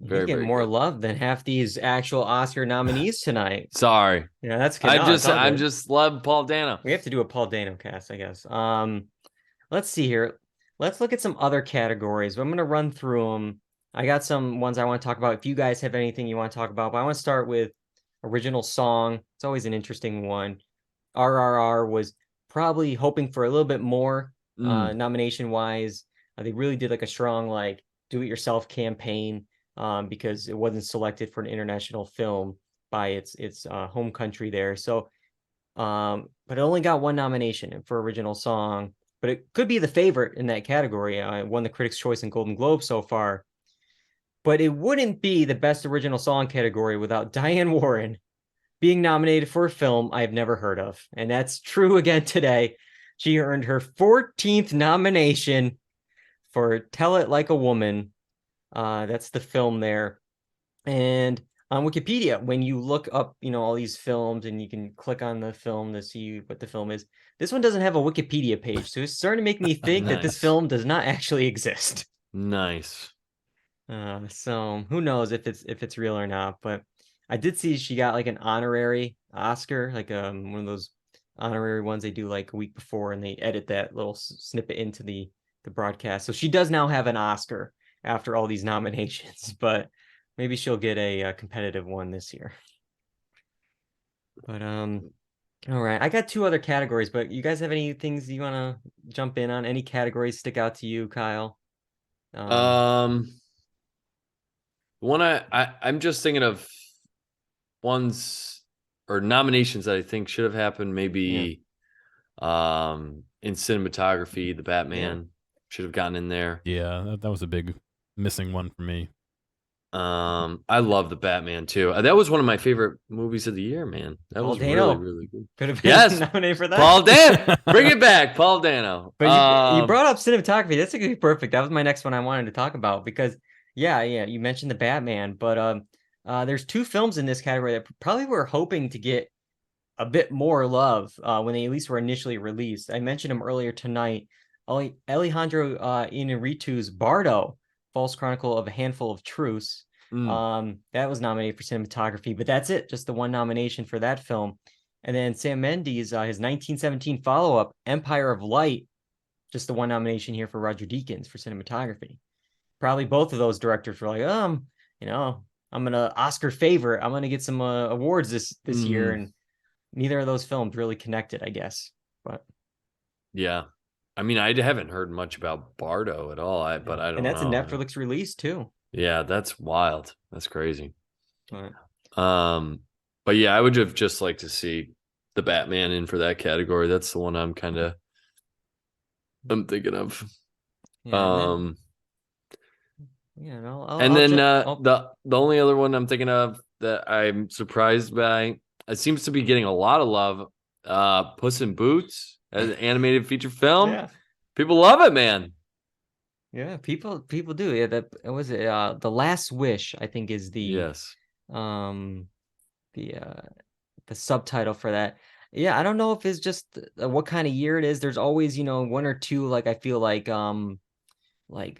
he's getting more good. love than half these actual Oscar nominees tonight. Sorry. Yeah, that's I it's all good. just love Paul Dano. We have to do a Paul Dano cast, I guess. Let's see here. Let's look at some other categories. I'm going to run through them. I got some ones I want to talk about. If you guys have anything you want to talk about, but I want to start with original song. It's always an interesting one. RRR was probably hoping for a little bit more nomination wise. They really did like a strong like do it yourself campaign because it wasn't selected for an international film by its home country there. So but it only got one nomination for original song, but it could be the favorite in that category. It won the Critics' Choice and Golden Globe so far. But it wouldn't be the best original song category without Diane Warren being nominated for a film I've never heard of. And that's true again today. She earned her 14th nomination for Tell It Like a Woman. That's the film there. And on Wikipedia, when you look up, all these films and you can click on the film to see what the film is, this one doesn't have a Wikipedia page. So it's starting to make me think that this film does not actually exist. Nice. So who knows if it's real or not, but I did see she got like an honorary Oscar, like one of those honorary ones they do like a week before and they edit that little snippet into the broadcast. So she does now have an Oscar after all these nominations, but maybe she'll get a competitive one this year. But all right, I got two other categories, but you guys have any things you want to jump in on? Any categories stick out to you, Kyle? One I'm just thinking of ones or nominations that I think should have happened. Maybe in cinematography, the Batman should have gotten in there. Yeah, that was a big missing one for me. I love the Batman too. That was one of my favorite movies of the year, man. That was really, really good. Could have been nominated for that. Paul Dano, bring it back, Paul Dano. But you brought up cinematography. That's gonna be perfect. That was my next one I wanted to talk about because you mentioned the Batman, but there's two films in this category that probably were hoping to get a bit more love when they at least were initially released. I mentioned them earlier tonight. Alejandro Inarritu's Bardo, False Chronicle of a Handful of Truths. That was nominated for cinematography, but that's it. Just the one nomination for that film. And then Sam Mendes, his 1917 follow-up, Empire of Light, just the one nomination here for Roger Deakins for cinematography. Probably both of those directors were like, I'm gonna Oscar favorite. I'm gonna get some awards this year, and neither of those films really connected, I guess. But yeah, I mean, I haven't heard much about Bardo at all. But I don't know. And that's a Netflix release too. Yeah, that's wild. That's crazy. But But yeah, I would have just liked to see the Batman in for that category. That's the one I'm thinking of. yeah, And then I'll the only other one I'm thinking of that I'm surprised by, it seems to be getting a lot of love. Puss in Boots as an animated feature film. yeah. People love it, man. Yeah, people do. Yeah, that was it. The Last Wish, I think, is Yes. um the subtitle for that. Yeah, I don't know if it's just what kind of year it is. There's always, one or two, like I feel like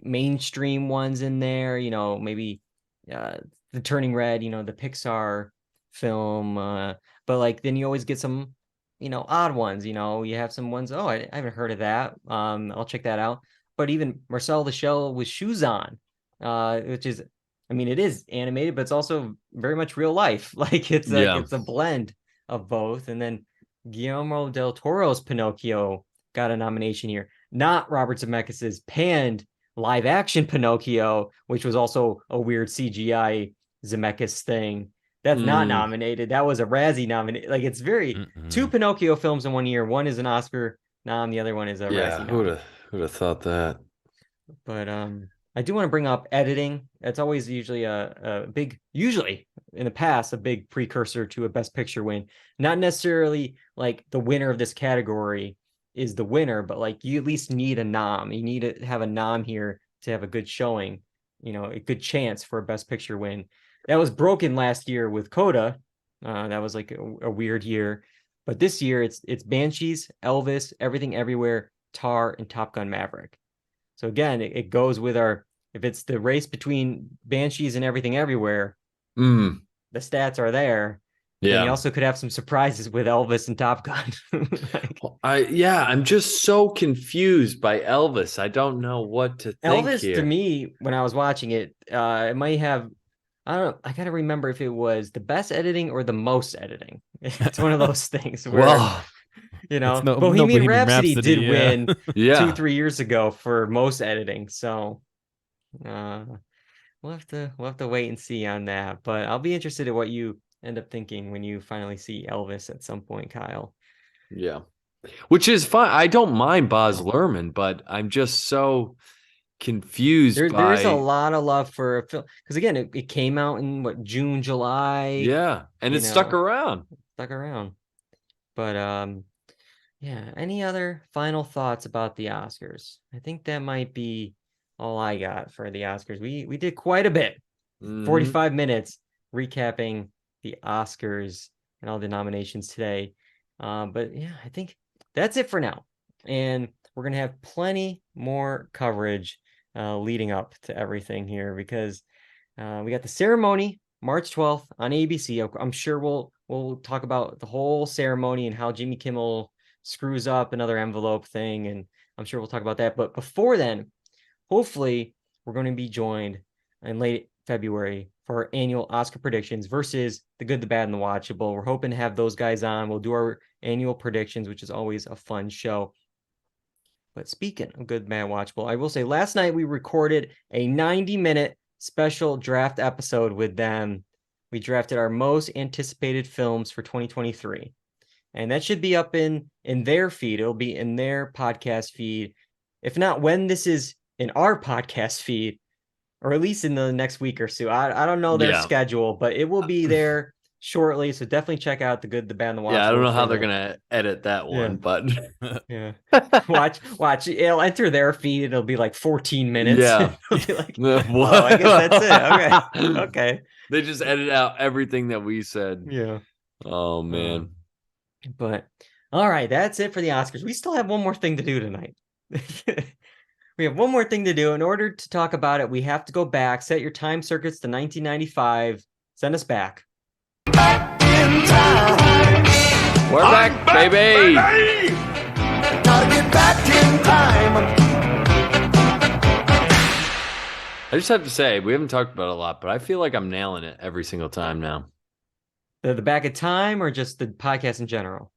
mainstream ones in there, maybe the Turning Red, the Pixar film, but like then you always get some, odd ones, you have some ones, oh, I haven't heard of that. I'll check that out. But even Marcel the Shell with Shoes On, which is, I mean, it is animated, but it's also very much real life. Like it's a blend of both. And then Guillermo del Toro's Pinocchio got a nomination here, not Robert Zemeckis's panned live action Pinocchio, which was also a weird CGI Zemeckis thing. That's not nominated. That was a Razzie nominated. Like it's very two Pinocchio films in one year. One is an Oscar nom, the other one is a Razzie nom. Who'd have thought that? But I do want to bring up editing. It's always usually usually in the past, a big precursor to a Best Picture win. Not necessarily like the winner of this category is the winner, but like you at least need a nom. You need to have a nom here to have a good showing, a good chance for a Best Picture win. That was broken last year with Coda. That was like a weird year. But this year it's Banshees, Elvis, Everything Everywhere, Tar, and Top Gun Maverick. So again, it goes with if it's the race between Banshees and Everything Everywhere, the stats are there. Yeah. And you also could have some surprises with Elvis and Top Gun. I'm just so confused by Elvis. I don't know what to think Elvis, here. to me, when I was watching it, it might have, I don't know, I gotta remember if it was the best editing or the most editing. It's one of those things where Bohemian Rhapsody did win 2-3 years ago for most editing. So we'll have to wait and see on that. But I'll be interested in what you end up thinking when you finally see Elvis at some point, Kyle. Yeah, which is fine. I don't mind Baz Luhrmann, but I'm just so confused. There is a lot of love for a film because again, it came out in June, July. Yeah, and it stuck around. But yeah. Any other final thoughts about the Oscars? I think that might be all I got for the Oscars. We did quite a bit. 45 minutes recapping the Oscars and all the nominations today. But yeah, I think that's it for now. And we're going to have plenty more coverage leading up to everything here because we got the ceremony March 12th on ABC. I'm sure we'll talk about the whole ceremony and how Jimmy Kimmel screws up another envelope thing. And I'm sure we'll talk about that. But before then, hopefully we're going to be joined in late February for our annual Oscar predictions versus the good, the bad, and the watchable. We're hoping to have those guys on. We'll do our annual predictions, which is always a fun show. But speaking of good, bad, watchable, I will say last night we recorded a 90-minute special draft episode with them. We drafted our most anticipated films for 2023. And that should be up in their feed. It'll be in their podcast feed. If not, when this is in our podcast feed, or at least in the next week or so. I don't know their schedule, but it will be there shortly. So definitely check out the good, the bad, and the watchable. Yeah, I don't know how they're gonna edit that one, but yeah. Watch. It'll enter their feed. It'll be like 14 minutes. Yeah. It'll be like, oh, I guess that's it. Okay. They just edit out everything that we said. Yeah. Oh man. But all right, that's it for the Oscars. We still have one more thing to do tonight. We have one more thing to do. In order to talk about it, we have to go back, set your time circuits to 1995, send us back. Back in time. We're back, baby. Gotta get back in time. I just have to say, we haven't talked about it a lot, but I feel like I'm nailing it every single time now. The back in time or just the podcast in general?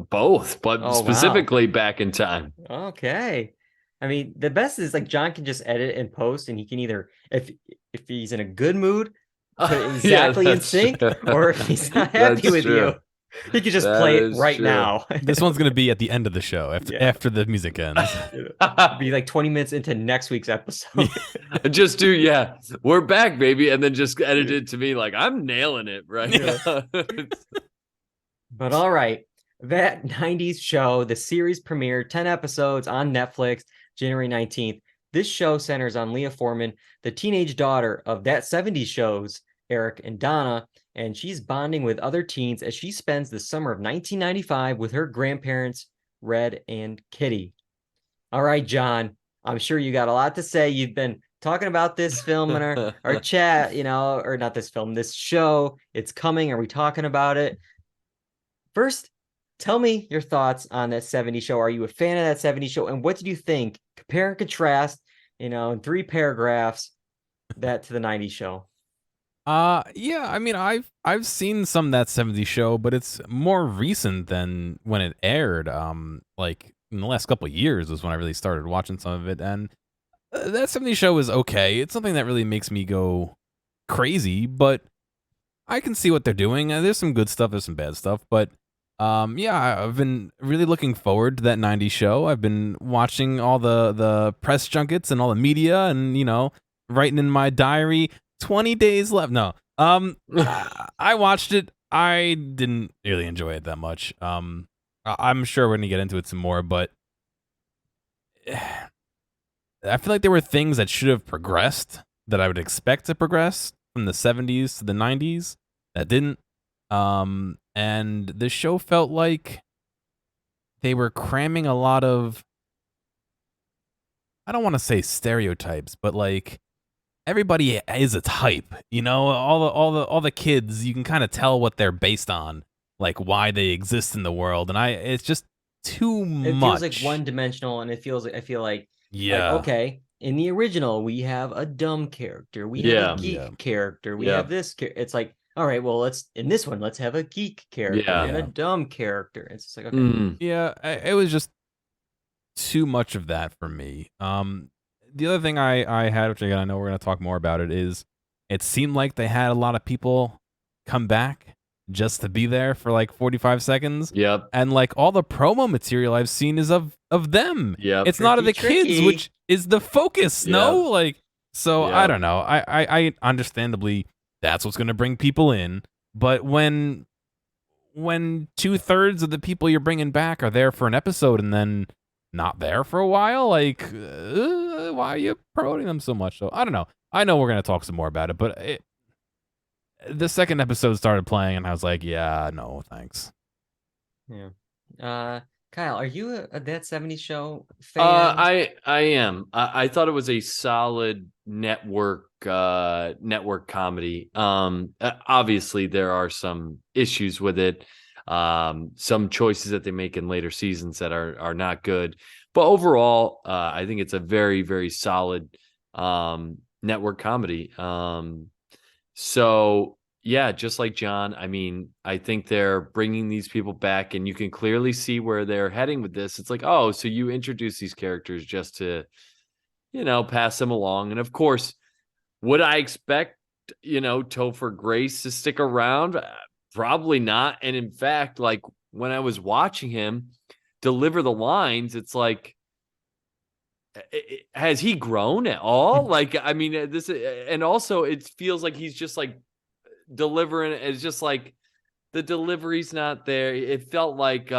Both, but specifically back in time. Okay. I mean, the best is like John can just edit and post, and he can either, if if he's in a good mood, put it exactly in sync, or if he's not happy with you, he could just play it right now. This one's gonna be at the end of the show after the music ends. Be like 20 minutes into next week's episode. Just do, we're back, baby, and then just edit it to me like I'm nailing it right now. But all right, that 90s show, the series premiered 10 episodes on Netflix, January 19th. This show centers on Leah Foreman, the teenage daughter of that 70s show's Eric and Donna, and she's bonding with other teens as she spends the summer of 1995 with her grandparents, Red and Kitty. All right, John, I'm sure you got a lot to say. You've been talking about this film in our chat, or not this film, this show. It's coming. Are we talking about it? First, tell me your thoughts on that 70s show. Are you a fan of that 70s show? And what did you think? Compare and contrast, in 3 paragraphs, that to the 90s show. Yeah, I mean, I've seen some of that 70s show, but it's more recent than when it aired. Like in the last couple of years was when I really started watching some of it, and that 70s show is okay. It's something that really makes me go crazy, but I can see what they're doing. There's some good stuff, there's some bad stuff, but yeah, I've been really looking forward to that 90s show. I've been watching all the press junkets and all the media, and writing in my diary 20 days left. No. I watched it. I didn't really enjoy it that much. I'm sure we're going to get into it some more, but I feel like there were things that should have progressed that I would expect to progress from the 70s to the 90s that didn't. And the show felt like they were cramming a lot of, I don't want to say stereotypes, but like everybody is a type, all the kids, you can kind of tell what they're based on, like why they exist in the world. And it's just too much. It feels like one-dimensional, and I feel like, okay, in the original, we have a dumb character. We have a geek character. We have this it's like, all right, well, in this one, let's have a geek character and a dumb character. It's just like, okay. Yeah, it was just too much of that for me. The other thing I had, which again, I know we're going to talk more about it, is it seemed like they had a lot of people come back just to be there for like 45 seconds. Yep. And like all the promo material I've seen is of them. Yep. It's not of the kids, which is the focus. No, like, so I don't know. I understandably, that's what's going to bring people in. But when 2/3 of the people you're bringing back are there for an episode and then not there for a while, like, why are you promoting them so much? So I don't know. I know we're going to talk some more about it, but the second episode started playing and I was like, yeah, no, thanks. Yeah. Kyle, are you a That 70s Show fan? I am. I thought it was a solid network comedy. Obviously there are some issues with it. Some choices that they make in later seasons that are not good, but overall, I think it's a very, very solid network comedy. So yeah, just like John, I mean, I think they're bringing these people back, and you can clearly see where they're heading with this. It's like, oh, so you introduce these characters just to, pass them along. And of course, would I expect, Topher Grace to stick around? Probably not. And in fact, like when I was watching him deliver the lines, it's like, has he grown at all? Like, I mean, and also it feels like he's just like delivering. It's just like the delivery's not there. It felt like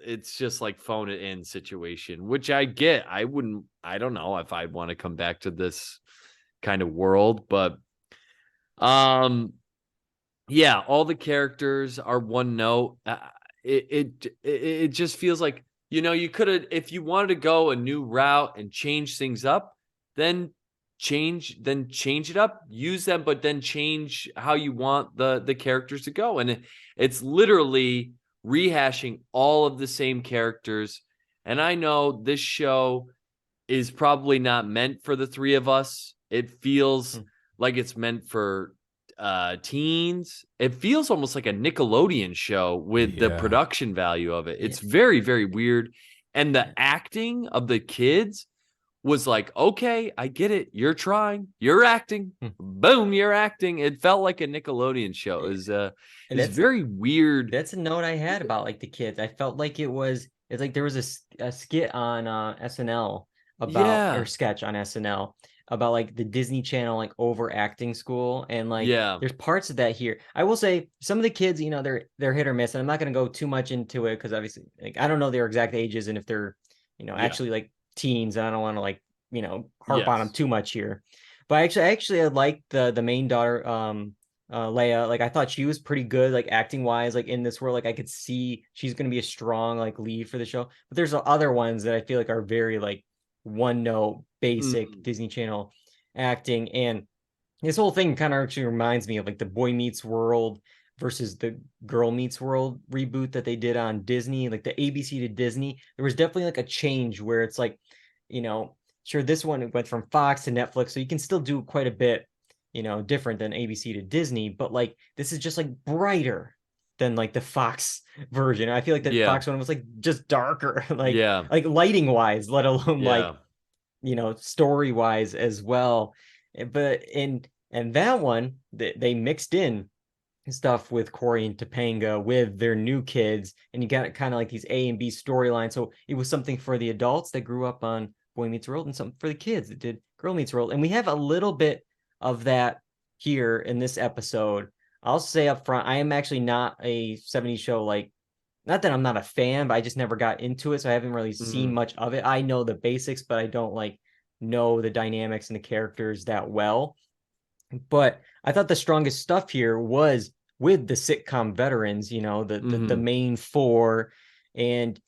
it's just like phone it in situation, which I get. I don't know if I'd want to come back to this kind of world, but yeah, all the characters are one note. It just feels like, you could have, if you wanted to go a new route and change things up, then change it up, use them, but then change how you want the characters to go. And it's literally rehashing all of the same characters. And I know this show is probably not meant for the three of us. It feels like it's meant for teens. It feels almost like a Nickelodeon show with the production value of it. It's very, very weird. And the acting of the kids was like, okay, I get it. You're trying. You're acting. Boom, you're acting. It felt like a Nickelodeon show. It was very weird. That's a note I had about like the kids. I felt like it's like there was a skit on SNL about or sketch on SNL about like the Disney Channel like overacting school, and like there's parts of that here. I will say some of the kids, you know, they're hit or miss, and I'm not going to go too much into it because obviously like I don't know their exact ages and if they're, you know, actually like teens, and I don't want to like, you know, harp on them too much here. But I like the main daughter, Leia. Like I thought she was pretty good, like acting wise, like in this world. Like I could see she's going to be a strong like lead for the show. But there's other ones that I feel like are very like one note basic Disney Channel acting, and this whole thing kind of actually reminds me of like the Boy Meets World versus the Girl Meets World reboot that they did on Disney, like the ABC to Disney. There was definitely like a change where it's like, you know, sure, this one went from Fox to Netflix, so you can still do quite a bit, you know, different than ABC to Disney, but like this is just like brighter than like the Fox version. I feel like the Fox one was like just darker, like like lighting wise, let alone like, you know, story wise as well. But in that one, they mixed in stuff with Corey and Topanga with their new kids, and you got kind of like these A and B storylines. So it was something for the adults that grew up on Boy Meets World, and something for the kids that did Girl Meets World. And we have a little bit of that here in this episode. I'll say up front, I am actually not a 70s show, like, not that I'm not a fan, but I just never got into it, so I haven't really seen much of it. I know the basics, but I don't like know the dynamics and the characters that well. But I thought the strongest stuff here was with the sitcom veterans, you know, the main four. And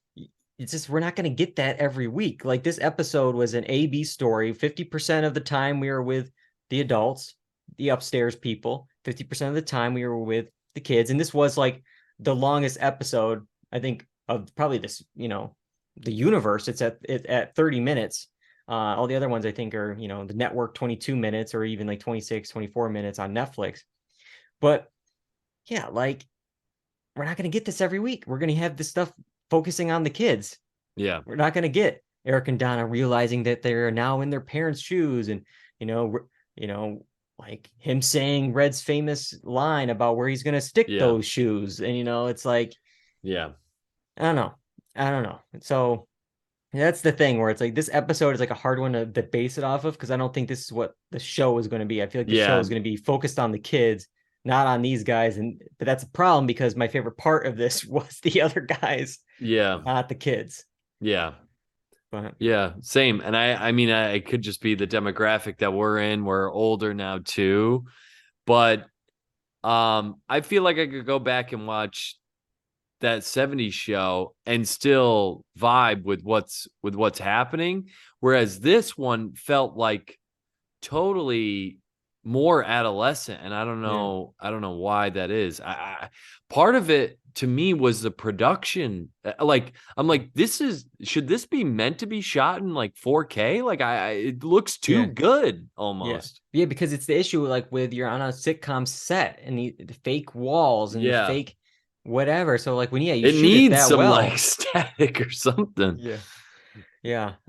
it's just, we're not going to get that every week. Like this episode was an A-B story. 50% of the time we were with the adults, the upstairs people. 50% of the time we were with the kids. And this was like the longest episode, I think, of probably this, you know, the universe. It's at 30 minutes. All the other ones I think are, you know, the network 22 minutes or even like 26, 24 minutes on Netflix. But yeah, like we're not going to get this every week. We're going to have this stuff focusing on the kids. Yeah. We're not going to get Eric and Donna realizing that they're now in their parents' shoes, and, you know, like him saying Red's famous line about where he's going to stick those shoes. And, you know, it's like, I don't know. So that's the thing where it's like this episode is like a hard one to base it off of, because I don't think this is what the show is going to be. I feel like the show is going to be focused on the kids, not on these guys. But that's a problem because my favorite part of this was the other guys, not the kids. But same. And I mean, it could just be the demographic that we're in. We're older now too, but I feel like I could go back and watch that 70s show and still vibe with what's happening, whereas this one felt like totally more adolescent, and I don't know why that is. Part of it to me was the production. Like I'm like, should this be meant to be shot in like 4K? Like it looks too good almost. Yeah, because it's the issue like with you're on a sitcom set and the fake walls and the fake whatever. So like when you it shoot needs it that some well, like static or something.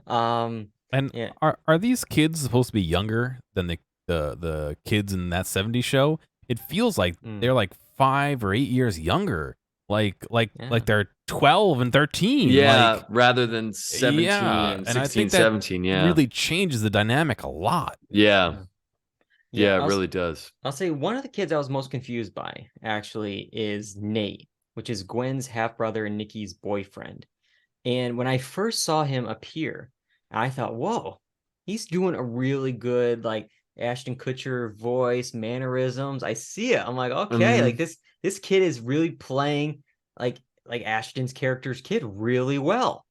Are these kids supposed to be younger than the kids in that 70s show? It feels like they're like 5 or 8 years younger, like they're 12 and 13, rather than 17 and 16, I think 17. Really changes the dynamic a lot. It really does. I'll say one of the kids I was most confused by actually is Nate, which is Gwen's half brother and Nikki's boyfriend. And when I first saw him appear, I thought, whoa, he's doing a really good like Ashton Kutcher voice, mannerisms. I see it. I'm like, okay, like this kid is really playing like Ashton's character's kid really well.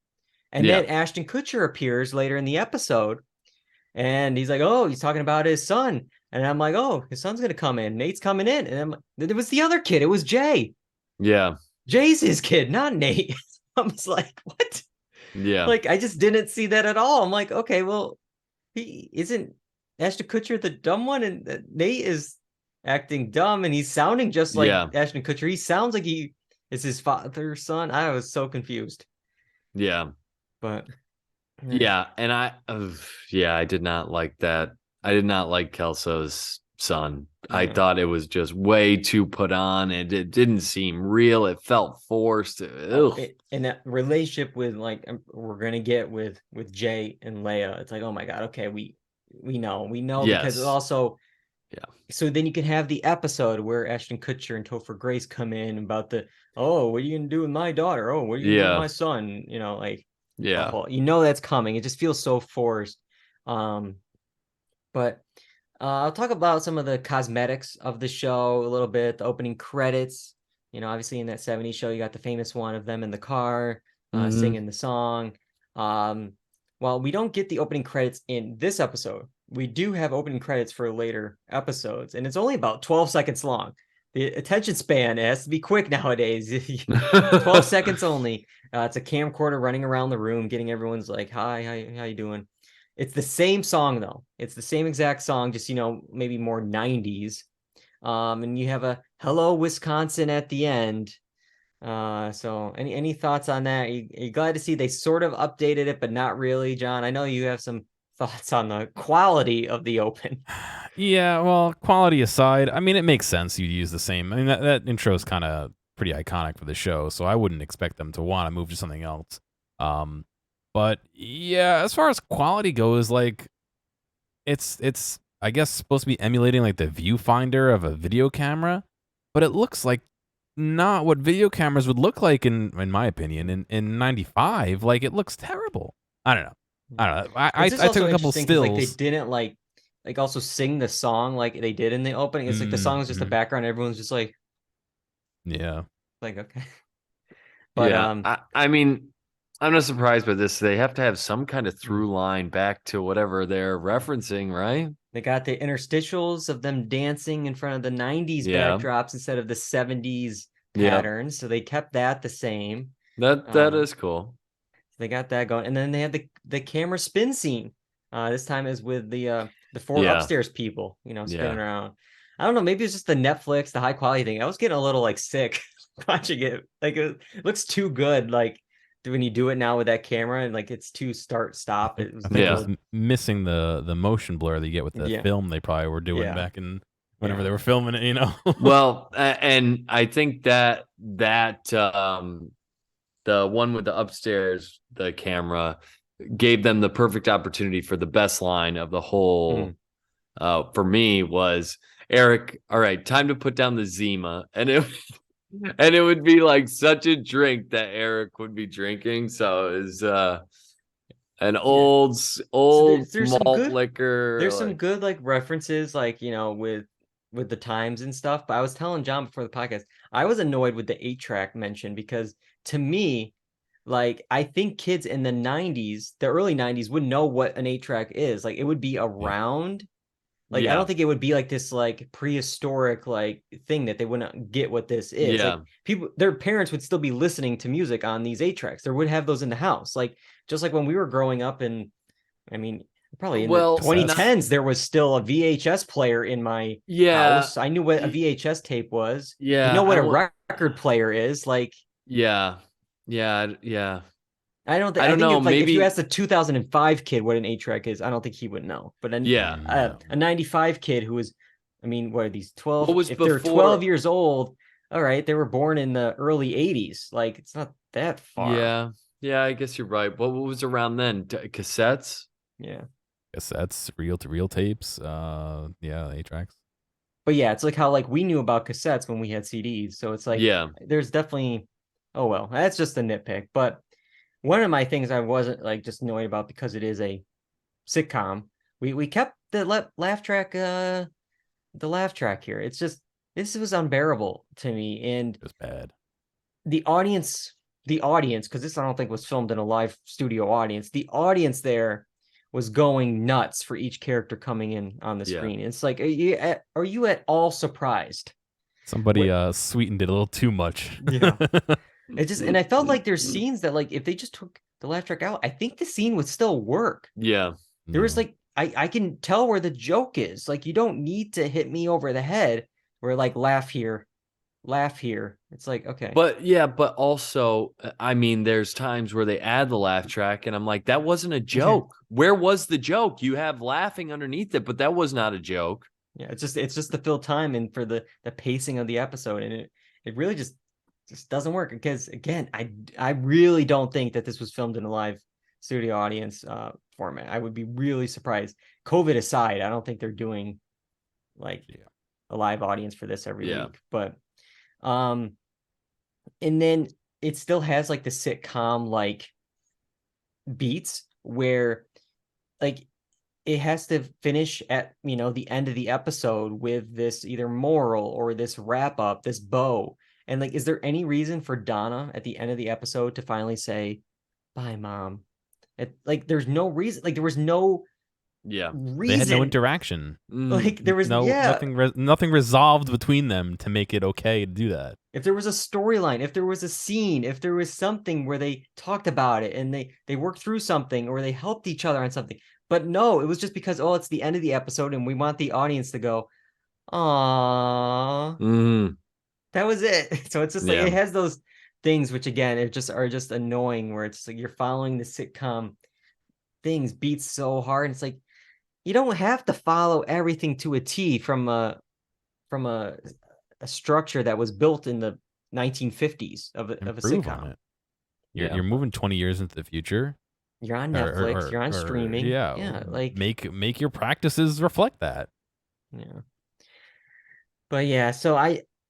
And then Ashton Kutcher appears later in the episode, and he's like, oh, he's talking about his son. And I'm like, oh, his son's gonna come in. Nate's coming in, and it was the other kid. It was Jay. Jay's his kid, not Nate. I was like, what? Like I just didn't see that at all. I'm like, okay, well, he isn't Ashton Kutcher the dumb one, and Nate is acting dumb, and he's sounding just like Ashton Kutcher. He sounds like he is his father's son. I was so confused. But Yeah, and I did not like that. I did not like Kelso's son. I Yeah. thought it was just way too put on, and it didn't seem real. It felt forced. Ugh. And that relationship with like we're gonna get with Jay and Leia, it's like, oh my god, okay, we know because it Yes. also Yeah. so then you can have the episode where Ashton Kutcher and Topher Grace come in about the what are you gonna do with my daughter? Oh, what are you gonna do with Yeah. my son? Like Yeah. that's coming. It just feels so forced. But I'll talk about some of the cosmetics of the show a little bit. The opening credits, obviously in that 70s show, you got the famous one of them in the car singing the song. While we don't get the opening credits in this episode, we do have opening credits for later episodes, and it's only about 12 seconds long. The attention span has to be quick nowadays. 12 seconds only. It's a camcorder running around the room, getting everyone's like, hi, how you doing? It's the same song though. It's the same exact song, just maybe more 90s. And you have a "Hello Wisconsin" at the end. So any thoughts on that? Are you glad to see they sort of updated it, but not really, John? I know you have some thoughts on the quality of the open. Yeah, well, quality aside, I mean, it makes sense you'd use the same. I mean, that intro is kind of pretty iconic for the show, so I wouldn't expect them to want to move to something else. But yeah, as far as quality goes, like it's I guess supposed to be emulating like the viewfinder of a video camera, but it looks like not what video cameras would look like in my opinion in 95. Like it looks terrible. I don't know. I It's just took also a couple interesting 'cause, like they stills. didn't like also sing the song like they did in the opening. It's like the song was just the Mhm. background. Everyone's just like Yeah. okay. But Yeah. I mean, I'm not surprised by this. They have to have some kind of through line back to whatever they're referencing, right? they got the interstitials of them dancing in front of the 90s Yeah. backdrops instead of the 70s Yeah. patterns. So they kept that the same. That is cool. They got that going. And then they had the camera spin scene. This time is with the four upstairs people, spinning around. I don't know, maybe it's just the Netflix, the high quality thing. I was getting a little like sick watching it. Like it looks too good. Like when you do it now with that camera and like it's too start stop. It was I think it was missing the motion blur that you get with the film they probably were doing back in whenever they were filming it, Well, and I think that the one with the upstairs, the camera gave them the perfect opportunity for the best line of the whole. For me was Eric. All right, time to put down the Zima, and it would be like such a drink that Eric would be drinking. So it was an old there's malt some good liquor. There's some good like references, like with the times and stuff. But I was telling John before the podcast, I was annoyed with the 8-track mention because to me, like I think kids in the 90s, the early 90s, would know what an 8-track is. Like it would be around. Like I don't think it would be like this like prehistoric like thing that they wouldn't get what this is. Yeah. Like people, their parents would still be listening to music on these 8-tracks. They would have those in the house. Like just like when we were growing up, and I mean probably in the 2010s there was still a VHS player in my house. I knew what a VHS tape was. Yeah. You know what a record player is like. Yeah. I don't think know. If, like, if you ask a 2005 kid what an 8-track is, I don't think he would know. But a 95 kid who was, I mean, what are these 12? If they're 12 years old, all right, they were born in the early 80s. Like it's not that far. Yeah, I guess you're right. What was around then? Cassettes? Yeah. Cassettes, reel-to-reel tapes, 8-tracks. But yeah, it's like how like we knew about cassettes when we had CDs. So it's like there's definitely that's just a nitpick. But one of my things I wasn't like just annoyed about because it is a sitcom. We kept the laugh track here. It's just this was unbearable to me, and it was bad. The audience, because this I don't think was filmed in a live studio audience. The audience there was going nuts for each character coming in on the screen. It's like, are you at all surprised? Somebody sweetened it a little too much. Yeah. It just, and I felt like there's scenes that like if they just took the laugh track out, I think the scene would still work. Yeah. There was like I can tell where the joke is. Like you don't need to hit me over the head where like laugh here, laugh here. It's like, okay. But yeah, but also, I mean, there's times where they add the laugh track, and I'm like, that wasn't a joke. Where was the joke? You have laughing underneath it, but that was not a joke. Yeah, it's just to fill time and for the pacing of the episode, and it really just doesn't work because again, I really don't think that this was filmed in a live studio audience format. I would be really surprised. COVID aside, I don't think they're doing like a live audience for this every week. But and then it still has like the sitcom like beats where like it has to finish at the end of the episode with this either moral or this wrap up, this bow. And like, is there any reason for Donna at the end of the episode to finally say, "Bye, Mom"? Like, there's no reason. Like, there was no reason. They had no interaction. Like, there was nothing resolved between them to make it okay to do that. If there was a storyline, if there was a scene, if there was something where they talked about it and they worked through something or they helped each other on something. But no, it was just because, it's the end of the episode and we want the audience to go, "Aww." That was it. So it's just like, it has those things, which again, are just annoying, where it's like you're following the sitcom things beats so hard. And it's like, you don't have to follow everything to a T from a structure that was built in the 1950s of a sitcom. You're moving 20 years into the future. You're on Netflix, you're on streaming. Yeah, like make your practices reflect that. Yeah. But yeah, so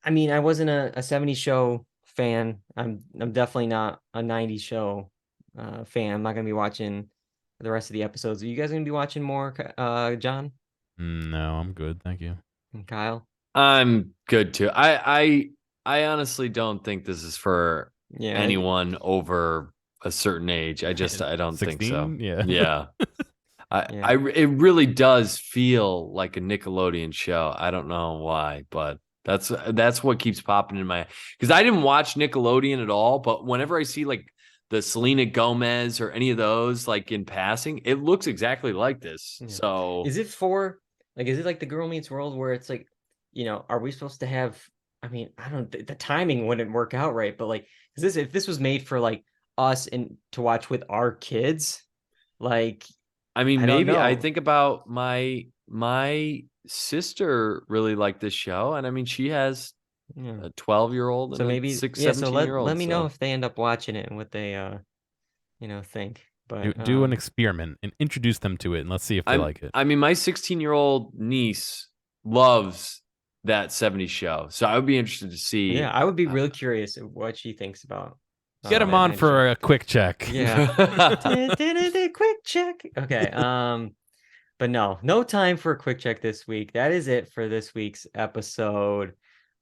I mean, I wasn't a 70s show fan. I'm definitely not a 90s show fan. I'm not gonna be watching the rest of the episodes. Are you guys gonna be watching more, John? No, I'm good, thank you. And Kyle? I'm good too. I honestly don't think this is for anyone over a certain age. I don't 16? Think so. Yeah. It really does feel like a Nickelodeon show. I don't know why, but that's what keeps popping in my, because I didn't watch Nickelodeon at all, but whenever I see like the Selena Gomez or any of those like in passing, it looks exactly like this. Yeah. So is it like the Girl Meets World where it's like, are we supposed to have, I mean, I don't, the timing wouldn't work out right, but like, if this was made for like us and to watch with our kids, like, I mean, maybe I think about my sister really liked this show, and I mean, she has a 12-year-old and so maybe 17-year-old. Let me know if they end up watching it and what they think. But do an experiment and introduce them to it, and let's see if they like it. I mean, my 16-year-old niece loves that 70s show, so I would be interested to see. Yeah, I would be really curious what she thinks about. Get him on for a quick check. Yeah. Quick check. Okay. But no time for a quick check this week. That is it for this week's episode.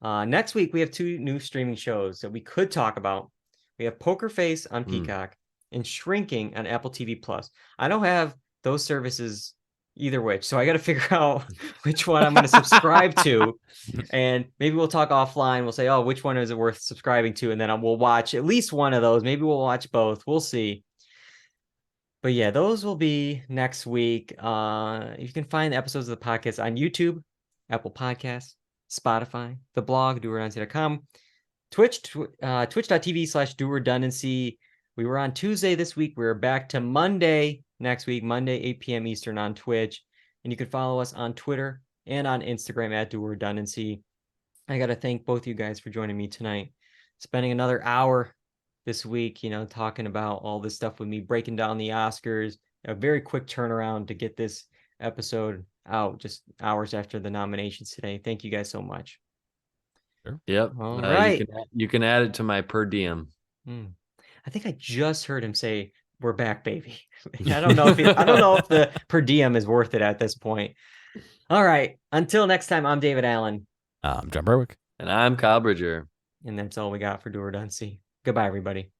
Next week we have 2 new streaming shows that we could talk about. We have Poker Face on Peacock and Shrinking on Apple TV Plus. I don't have those services either which, so I got to figure out which one I'm going to subscribe to, and maybe we'll talk offline. We'll say, which one is it worth subscribing to, and then we'll watch at least one of those. Maybe we'll watch both. We'll see. But yeah, those will be next week. You can find the episodes of the podcast on YouTube, Apple Podcasts, Spotify, the blog, doredundancy.com, Twitch, twitch.tv/Do Redundancy. We were on Tuesday this week. We're back to Monday next week, Monday, 8 p.m. Eastern on Twitch. And you can follow us on Twitter and on Instagram at Dual Redundancy. I got to thank both you guys for joining me tonight, spending another hour this week, talking about all this stuff with me, breaking down the Oscars. A very quick turnaround to get this episode out just hours after the nominations today. Thank you guys so much. Sure. Yep. All right. You can add it to my per diem. I think I just heard him say, "We're back, baby." I don't know if the per diem is worth it at this point. All right. Until next time, I'm David Allen. I'm John Berwick. And I'm Kyle Bridger. And that's all we got for Do Redundancy. Goodbye, everybody.